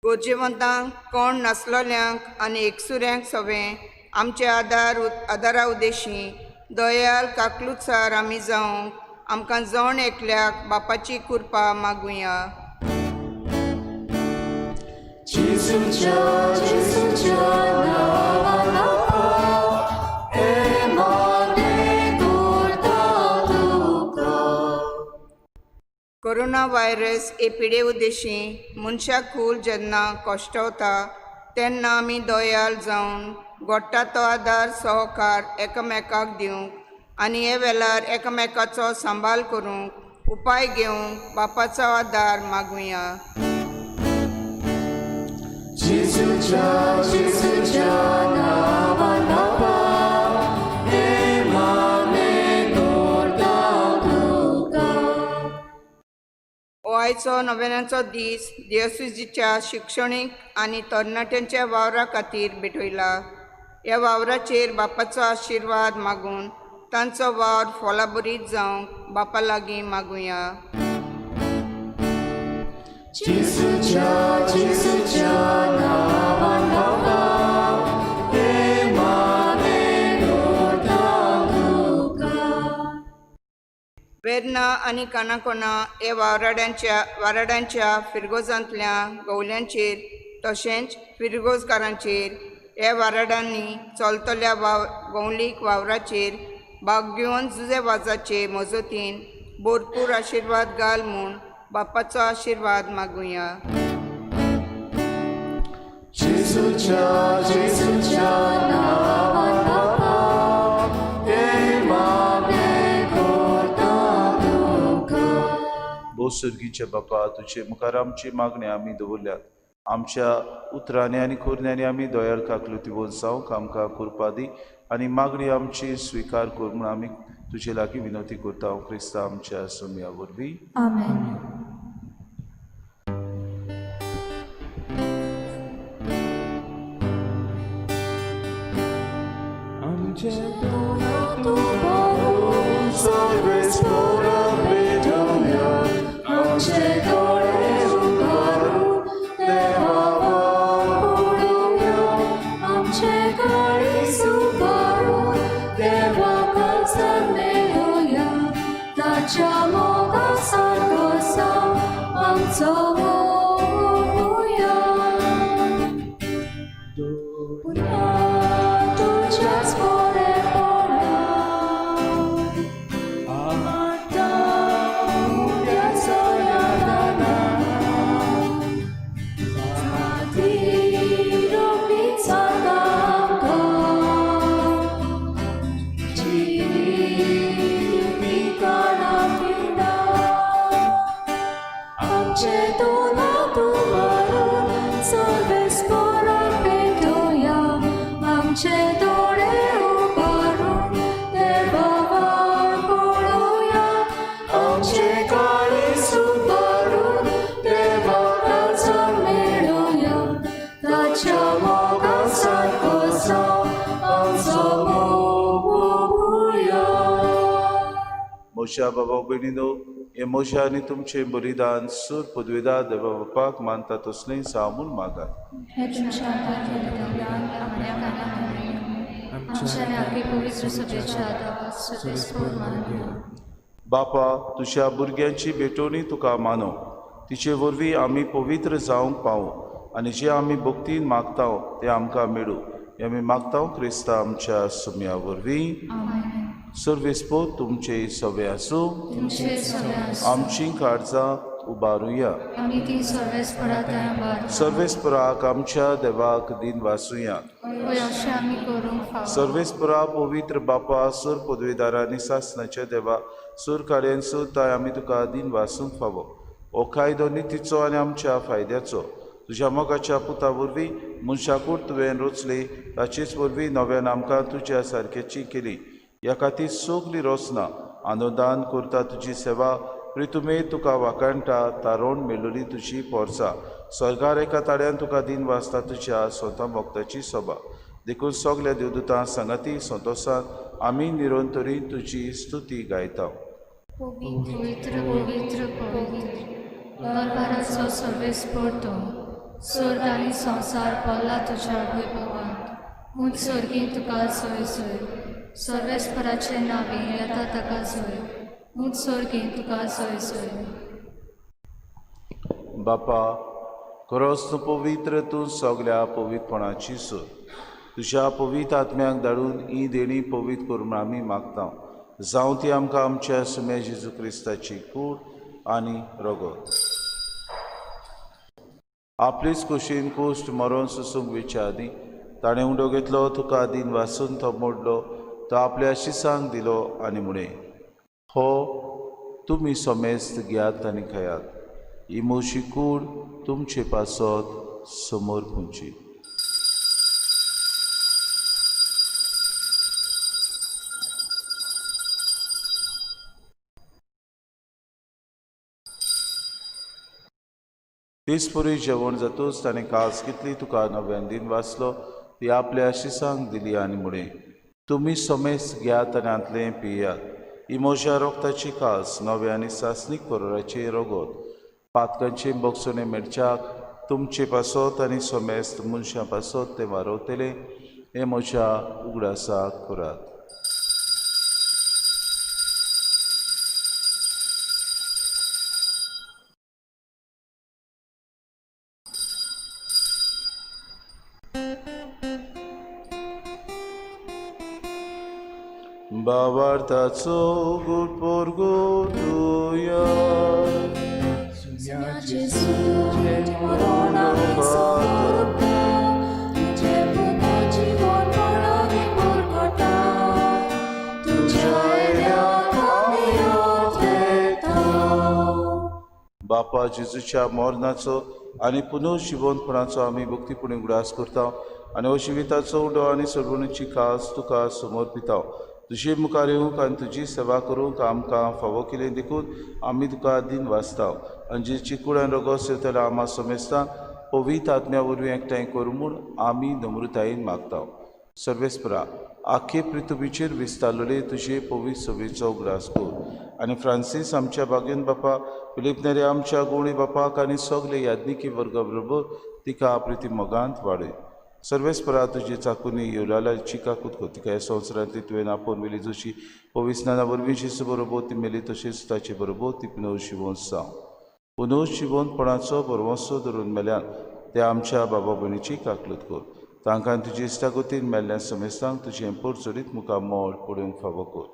Speaker 7: गोरजेवंतांक कोण नासलोल्यांक आनी एकसुऱ्यांक सगळें आमचे आदारा उदेशी दयाल काकलूतसार आमी जावंक आमकां जण एकल्याक बापाची कृपा मागुया. कोरोना व्हायरस एपिडे उद्देशी मनशाक खूल जेन्ना कोश्टवता तेन्ना आमी दयाल जावन घोडटा तो आदार सहकार एकामेकाक दिवंक आनी हे वेळार एकामेकाचो सांबाळ करूंक उपाय घेवंक बापाचो आदार मागुया. हो आयचो नव्यानाचो दीस दियोसिसीच्या शिक्षणीक आनी तरणाट्यांच्या वावरा खातीर भेटयला. ह्या वावराचेर बापाचो आशिर्वाद मागून तांचो वावर फळाबरीत जावंक बापा लागीं मागुया. वेर्ना आनी कानाकोना हे वाराड्यांच्या फिरगोजांतल्या गवल्यांचेर तशेंच फिरगोजकारांचेर हे वाराडांनी चलतल्या गवलीक वावराचेर भाग घेवन जुजे वाजाचे मजतीन भरपूर आशिर्वाद घाल म्हूण बापाचो आशिर्वाद मागुया.
Speaker 6: सर्गीचे बापा तुझे मुखार आमची मागणी आमी दवरल्यात. आमच्या उतरांनी आनी खोरण्यांनी आमी दोयाळ काकलुती बोलसांवक आमकां करपा दी आनी मागणी आमची स्विकार कर म्हूण आमी तुजे लागीं विनवती करता. क्रिस्ता आमच्या सोम्या वरवीं.
Speaker 4: आमेन.
Speaker 6: मोशा बाबा भयणीनो, हे मोशा आनी तुमचे बलिदान सूर पदवेदार देवा बापाक मानता तसलें सामून मागात. बापा, तुझ्या भुरग्यांची भेटोवणी तुका मानो, तिचे वरवीं आमी पवित्र जावंक पावूं आनी जे आमी भक्तीन मागता ते आमकां मेळूं. हे आमी मागता क्रिस्ता आमच्या सुम्या वरवीं. सर्वेस्पो तुमचे सवे आसूं. आमची काळजां उबारुया. सर्वेस्पराक आमच्या देवाक दिन वासुया. सर्वेस्परा पवित्र बापा सूर पदवेदारांनी सासनाच्या देवा सूर काड्यान सुताय आमी तुका दिन वासूंक फावो. हो कायदो नितीचो आनी आमच्या फायद्याचो. तुज्या मोगाच्या पुता वरवीं मनशाकूच तुवें रचली, ताचेच वरवीं नव्यान आमकां तुज्या सारक्याची केली. ह्या खातीर सगळीं रोसना अनुदान करता तुजी सेवा. प्रितुमे तुका वाकाणटा तारोण मेळ्ळी तुजी पोरसां. स्वर्गार एका ताड्यान तुका दिन वाजता तुज्या स्वता भक्ताची सभा. देखून सगल्या देवदूतां संगती संतोशान आमी निरंतरी तुजी स्तुती गायता.
Speaker 4: पवित्र पवित्र पवित्र दरबाराचो सर्वेस्पर तो, स्वर्ग आनी संवसार पडला तुज्या वैभवांत. म्हूण सर्गीं तुका सोय सोय, सर्वेस्पराचे नांवे येता ताका सोय. म्हूण सर्गीं तुका सोय सोय.
Speaker 6: बापा, खरोच तूं पवित्र, तूं सगल्या पवित्रपणाची सोय. तुज्या पवित्र आत्म्याक धाडून ही देणी पवित्र करून आमी मागता. जावं ती आमकां आमच्या सुम्या जेजू क्रिस्ताची कूड आनी रगत. आपलीच कुशीन कुश्ट मरोन सुसूंक विचारली. ताणें उंडो घेतलो, तुका दिन वासून तो मोडलो, तो आपल्या शिसांक दिलो आनी म्हणे, हो तुमी सोमेस्त घेयात आनी खायात. ही मोशी कूड तुमचे पासत समोर खंयची. दिसपुरी जेवण जातूच ताणें कास कितली तुका नव्यान दिन वाचलो. ती आपल्या शिसांक दिली आनी म्हणे तुमी समेस घेयात आनी आंतले पियात ही म्हज्या रोगताची कास नवे आनी सासणीक कोरोराचे रगत पातकांचे बगसोने मेडच्याक तुमचे पासत आनी समेस्त मनशां पासत ते वारवतले हे म्हज्या उगडासाक करात. Bavartaco gut porgotuja. बापा जेजूच्या मरणाचो आनी पुनर्जिवनपणाचो आमी भक्तीपणे उगडास करता आनी अशिविताचो उडो आनी सोडवणीची कास तुका समर्पिता. तुजे मुखार येवंक आनी तुजी सेवा करूंक आमकां फावो केलें देखून आमी तुका दिन वाचता आनी जी चिकूड रगत सेवतला आमा समेस्ता पवित्र आत्म्या वरवीं एकठांय करूं म्हूण आमी नम्रतायेन मागता. सर्वेस्परा आख्खे पृथ्वीचेर विस्तारलेले तुजे पवित्र सभेचो उगडास कर आनी फ्रांसीस आमच्या बागेन बापा फिलीप नेरे आमच्या गोवणी बापाक आनी सगळे याज्ञिकी वर्गा बरोबर तिका प्रिती मोगांत वाडय. सर्वेस्परा तुजी चाकुनी येवलाची काकूत कर तिका ह्या संवसारांत तुवें आपोवन मेली जशी पविस्नाना वरवीं जेसू बरोबर ती मेली तशेंच ताचे बरोबर ती पुनर्जिवन जावं. पुनर्जिवनपणाचो बरवंसो धरून मेल्यान त्या आमच्या बाबा भयणीची काकलूत कर. तांकां तुजी इश्टागतीन मेल्ल्या समेस्तांक तुजें परचडीत मुखार मोड पडूंक फावो कर.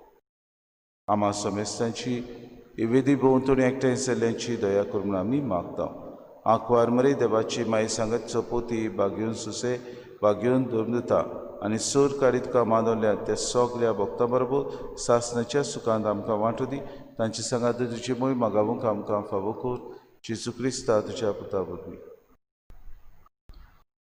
Speaker 6: आमा समेस्तांची इवेदी भोंवतणी एकठांय जाल्ल्यांची दया कर म्हूण आमी मागता. आंकवार मरे देवाची माई सांगतचो पोती बागेवन सुसे बागेवन धर्मदता आनी सोर काडीत का मानवल्या त्या सगल्या भक्तां बरोबर सासणाच्या सुखांत आमकां वांटो दी. तांची सांगात तुजी मोय मागावूंक आमकां फावो कर. जेजू क्रिस्ता तुज्या पुता वरवीं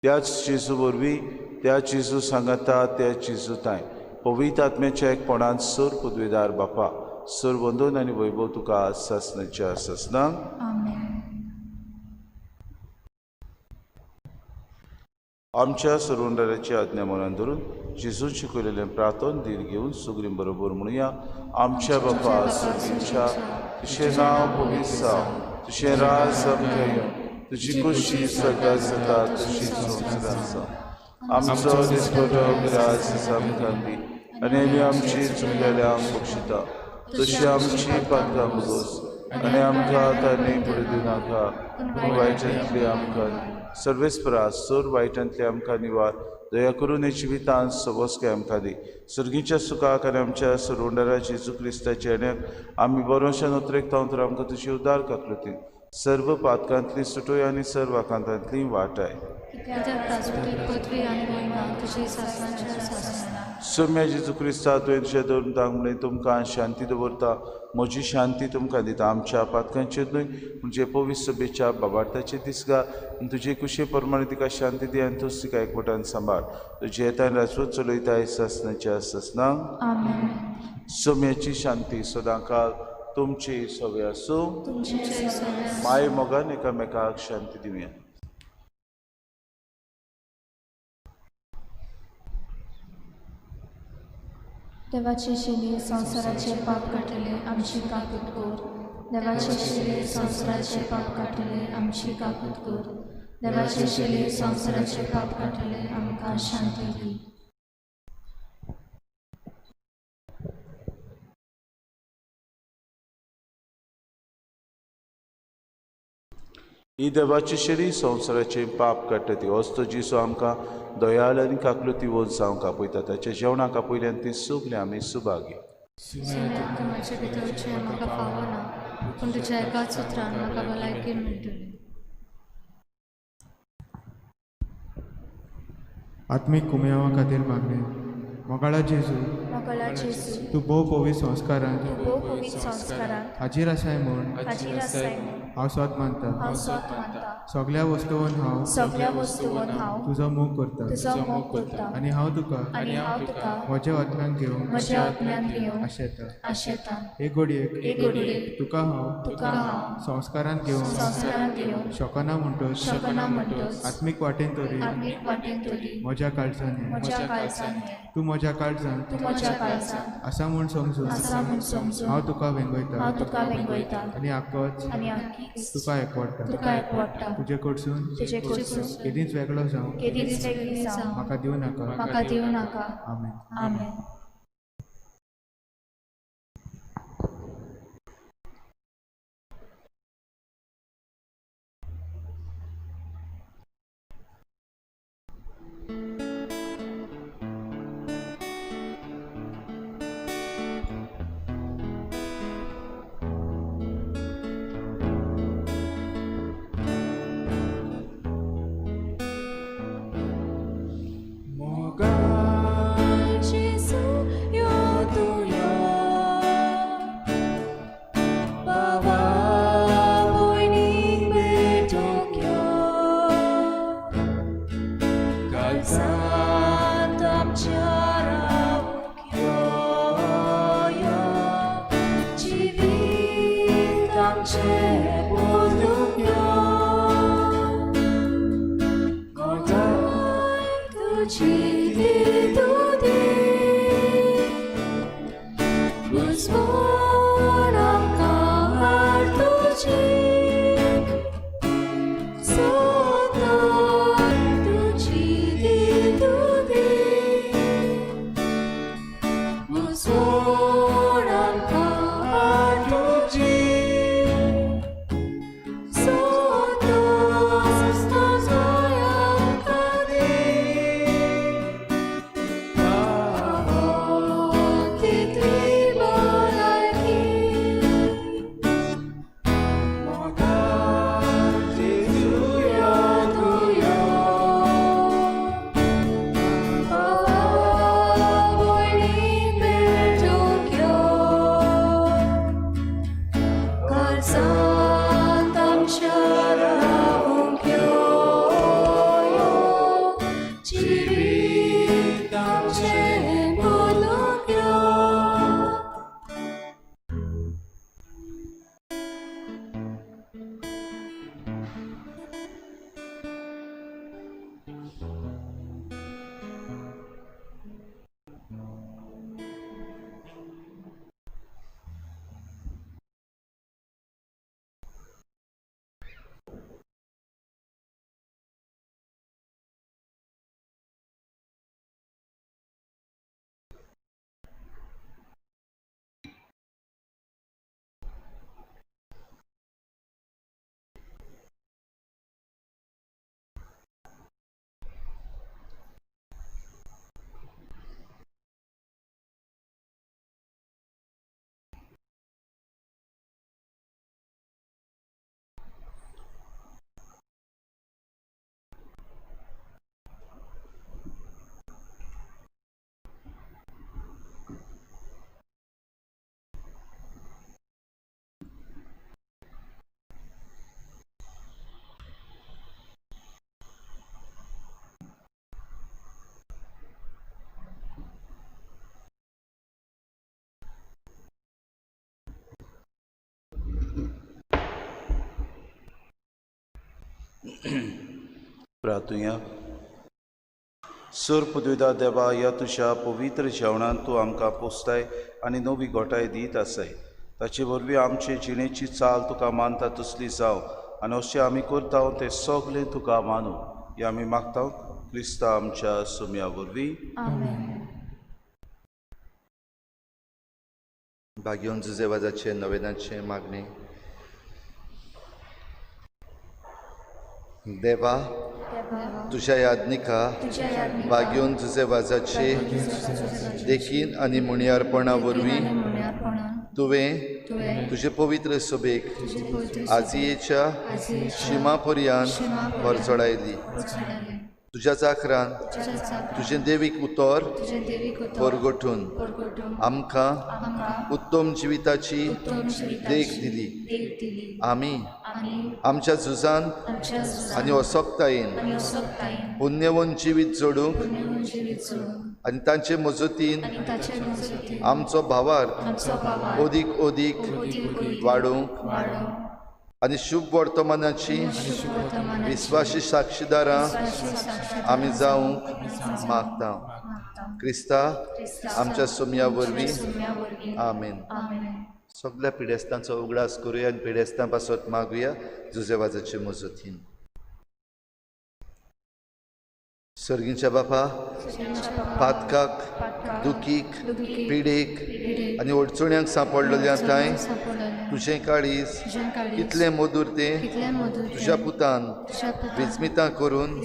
Speaker 6: त्याच जेजू वरवीं त्या जेजू सांगाता त्या जेजू ताय पवित्र आत्म्याच्या एकपणांत सोर पदवीदार बापा सोर वंदन आनी वैभव तुका सासणाच्या सासणांक आमच्या सर्वंडाराची आज्ञा मनान धरून जेजून शिकयलेलें प्रार्थन धीर घेवन सगळीं बरोबर म्हणुया. आमच्या बापा सुर्गीच्या तुजें नांव पवित्र जावं तुजें राज आमकां येवं तुजी खुशी स्वर्गांत जाता तशीच संवसारांत जावं. आमचो दिसपटो गिरास आमकां दी आनी आमी आमची चुकलेल्यांक बक्षिता तशी आमची पातकां बगोस आनी आमकां तांणी फुडें दिवं नाका पूण वायटांतली आमकां. सर्वेस्परा सोर वायटांतले आमकां निवार दया करून हे जिवितांत सवस्के आमकां दी. सर्गीच्या सुखाक आनी आमच्या सर्वंडारा जेजू क्रिस्ताच्या येण्याक आमी बरोवशान उतरेकता तर आमकां तुजी उदार काकलुती सर्व पातकांतली सुटोय आनी सर्व आकांतांतली वाटाय. सोम्या जेजू क्रिस्ता तुवें तुज्या धर्मतांक म्हणलें तुमकां शांती दवरता म्हजी शांती तुमकां दिता. आमच्या पातकांचेर न्हय म्हणजे पवित्र सभेच्या बाबार्थाचे दिसगा तुजे कुशे प्रमाणे तिका शांती दी आनी तूं तिका एकवटान सांबाळ. तुजे येतान राजवत चलयताय सासणाच्या सासणांक सोम्याची शांती सदांकाळ तुमची सवय आसूं. माय मोगान एकामेकाक शांती दिवया.
Speaker 4: देवाचे शिले संसाराचे पाप काटले आमची काकूत कर. देवाचे शिले संसाराचे पाप काटले आमची काकूत कर. देवाचे शिले संसाराचे पाप काटले आमकां शांती दी.
Speaker 6: ही देवाची शिली संसाराचे पाप काडटा ती वस्त जिसो आमकां दयाळ आनी काकलुती वच जावंक आपयता. ताच्या जेवणाक आपयल्यान ती सगळीं आमी सुभागी.
Speaker 4: म्हजे भितरचे म्हाका फावो ना पूण तुज्या एकाच उतरान म्हाका भलायकी मेळटली.
Speaker 8: आत्मीक कुमेवा खातीर मागणे मोगाळा जेजू
Speaker 4: मोगला जेजू
Speaker 8: तूं भोव पवित्र संस्कारान
Speaker 4: भोव पवित्र संस्कारांत
Speaker 8: हाजीर आसाय म्हूण
Speaker 4: हाजीर आसाय
Speaker 8: हांव स्वत मानता
Speaker 4: हांव स्वत मानता
Speaker 8: सगळ्या वस्तूंवन हांव
Speaker 4: सगळ्या वस्तूंवन हांव
Speaker 8: तुजो मोग करता
Speaker 4: तुजो मोग करता
Speaker 8: आनी हांव तुका
Speaker 4: आनी हांव तुका
Speaker 8: म्हज्या आत्म्यान घेवन
Speaker 4: म्हज्या आत्म्यान घेवन
Speaker 8: आशेता
Speaker 4: आशेता
Speaker 8: एक घडयेक
Speaker 4: एक घडयेक
Speaker 8: तुका हांव
Speaker 4: तुका हांव
Speaker 8: संस्कारान घेवन
Speaker 4: संस्कारांत घेवन
Speaker 8: शकना म्हणटोच
Speaker 4: शकना म्हणटोच
Speaker 8: आत्मीक वाटेन तरी
Speaker 4: आत्मीक वाटेन तरी
Speaker 8: म्हज्या काळजान ये.
Speaker 4: म्हज्या काळजान ये.
Speaker 8: तूं म्हज्या काळजान
Speaker 4: तूं म्हज्या काळजान
Speaker 8: आसा म्हूण समजून
Speaker 4: आसा म्हूण समजून
Speaker 8: हांव तुका वेंगयता
Speaker 4: हांव तुका वेंगयता
Speaker 8: आनी आक्कोच
Speaker 4: आनी आख्खीच
Speaker 8: तुका एकवडटा
Speaker 4: तुका एकवडटा
Speaker 8: तुजे कडसून
Speaker 4: तुजे कडसून
Speaker 8: केदींच वेगळो जावं
Speaker 4: केदीच वेगळी जावं
Speaker 8: म्हाका दिवं नाका
Speaker 4: म्हाका दिवं नाका
Speaker 8: आमेन
Speaker 4: आमेन.
Speaker 6: प्रार्थुया. सूर पदवीदार देवा, ह्या तुज्या पवित्र जेवणान तूं आमकां पोसताय आनी नवी गोठाय दीत आसाय. ताचे वरवीं आमचे जिणेची चाल तुका मानता तसली जावं आनी अशें आमी करता तें सगळें तुका मानू. हें आमी मागता क्रिस्ता आमच्या सुम्या वरवीं.
Speaker 5: भाग्योन जुजेवाजाचे नवेदाचे मागणे. देवा, तुझ्या याज्ञिका भाग्योन जुजेवाजाचे देखीन आनी मुणयारपणा वरवीं तुवें तुजे पवित्र सभेक आजयेच्या शिमा पर्यंत व्हर चडयली. तुज्या जाकरान
Speaker 4: तुझ्या चाकरान
Speaker 5: तुजें देवीक उतर
Speaker 4: तुझे देवीक उतर
Speaker 5: परगटून
Speaker 4: परगटून
Speaker 5: आमकां
Speaker 4: आमकां
Speaker 5: उत्तम जिविताची
Speaker 4: उत्तम जिविताची
Speaker 5: देख दिली
Speaker 4: देख दिली
Speaker 5: आमी
Speaker 4: आनी
Speaker 5: आमच्या झुजान
Speaker 4: आमच्या
Speaker 5: आनी वसकतायेन
Speaker 4: आनी सोबतायेन
Speaker 5: पुण्यवन जिवीत जोडूंक
Speaker 4: पुण्यवन जिवीत सोडून
Speaker 5: आनी तांचे मजतीन
Speaker 4: आनी ताचे मजतीन
Speaker 5: आमचो भावार्थ
Speaker 4: आमचो भावार्थ
Speaker 5: ओदीक ओदीक
Speaker 4: ओदीक
Speaker 5: वाडोवंक
Speaker 4: वाडोवंक
Speaker 5: आनी शुभ वर्तमानाची
Speaker 4: शुभ वर्तमानाची
Speaker 5: विस्वासी साक्षीदारां
Speaker 4: साक्षी
Speaker 5: आमी जावंक मागता
Speaker 4: मागता
Speaker 5: क्रिस्ता आमच्या सोमया वरवीं
Speaker 4: सोम्या वरवीं
Speaker 5: आमेन
Speaker 4: आमेन
Speaker 5: सगळ्या पिडेस्तांचो उगडास करुया आनी पिडेस्तां पासत मागुया जुजेवाजाचे मजतीन सर्गींच्या बापा पातकाक दुखीक पिडेक आनी अडचण्यांक सांपडलेल्या थंय तुजें काळीज कितलें मधुर तें
Speaker 4: कितले मधुर
Speaker 5: तुज्या पुतान विस्मितां करून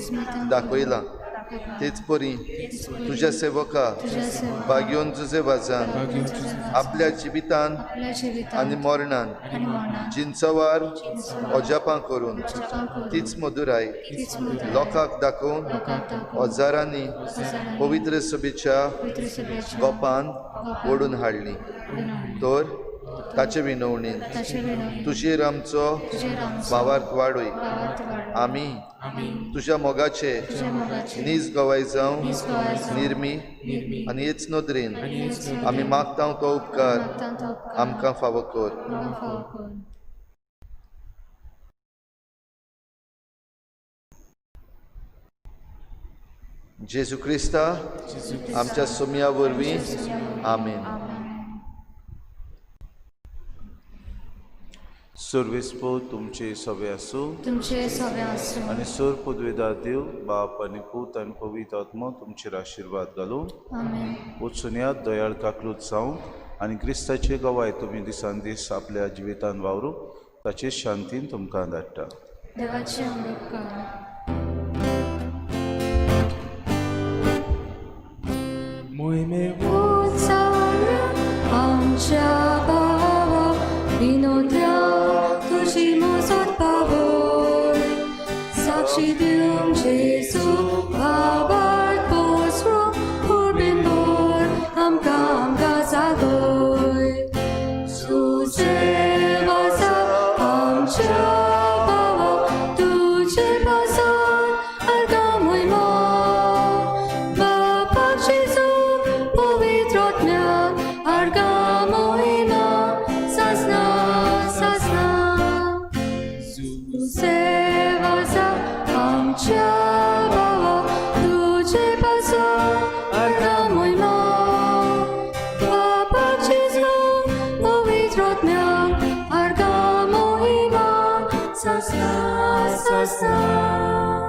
Speaker 5: दाखयलां तेच परी तुज्या सेवका बागयोन जुजेवाजान आपल्या जिवितान
Speaker 4: आपल्या जिवितान
Speaker 5: आनी मरणान
Speaker 4: आनी मरणान
Speaker 5: जिन्सवार अजापां करून तीच मधुराय लोकांक दाखोवन अजारांनी पवित्र सभेच्या गोपान ओडून हाडली तर ताचे विनवणेन तुजेर आमचो भावार्थ वाडय आमी तुज्या मोगाचे नीज गवाय जावं निर्मी आनी हेच नदरेन आमी मागता तो उपकार आमकां फावो कर जेजू क्रिस्ता आमच्या सोमया वरवीं आमेन
Speaker 6: सर्वेस्पो तुमचे सवे आसूं
Speaker 4: तुमचे सगळे आसूं
Speaker 6: आनी सर पदवेदार देव बाप आनी पूत आनी पवित्र आत्मा तुमचेर आशिर्वाद घालूं
Speaker 4: आमेन
Speaker 6: वचून यात दयाळ काकलूत जावं आनी क्रिस्ताचे गवाय तुमी दिसान दीस आपल्या जिवितान वावरूं ताचे शांतीन तुमकां धाडटा
Speaker 4: देवाचे अमृत कर
Speaker 8: मोहिमे
Speaker 4: आमच्या भावा विनोद्या तुझी मोजत पावय साक्षी दिवंक जेजू भावार्थ पोसरो उर्बेंबोर आमकां जागोय तुझे वाजा आमच्या भावा तुझे पासन आर्गामोय मा बापाक जेजू पवित्र आत्म्याक आर्गामोय मा सासना सासना तुझे वाजा आमच्या भावा तुझे पासन आर्गामोय मा बापाक जेजू पवित्र आत्म्याक आर्गामोय मा सासना सासना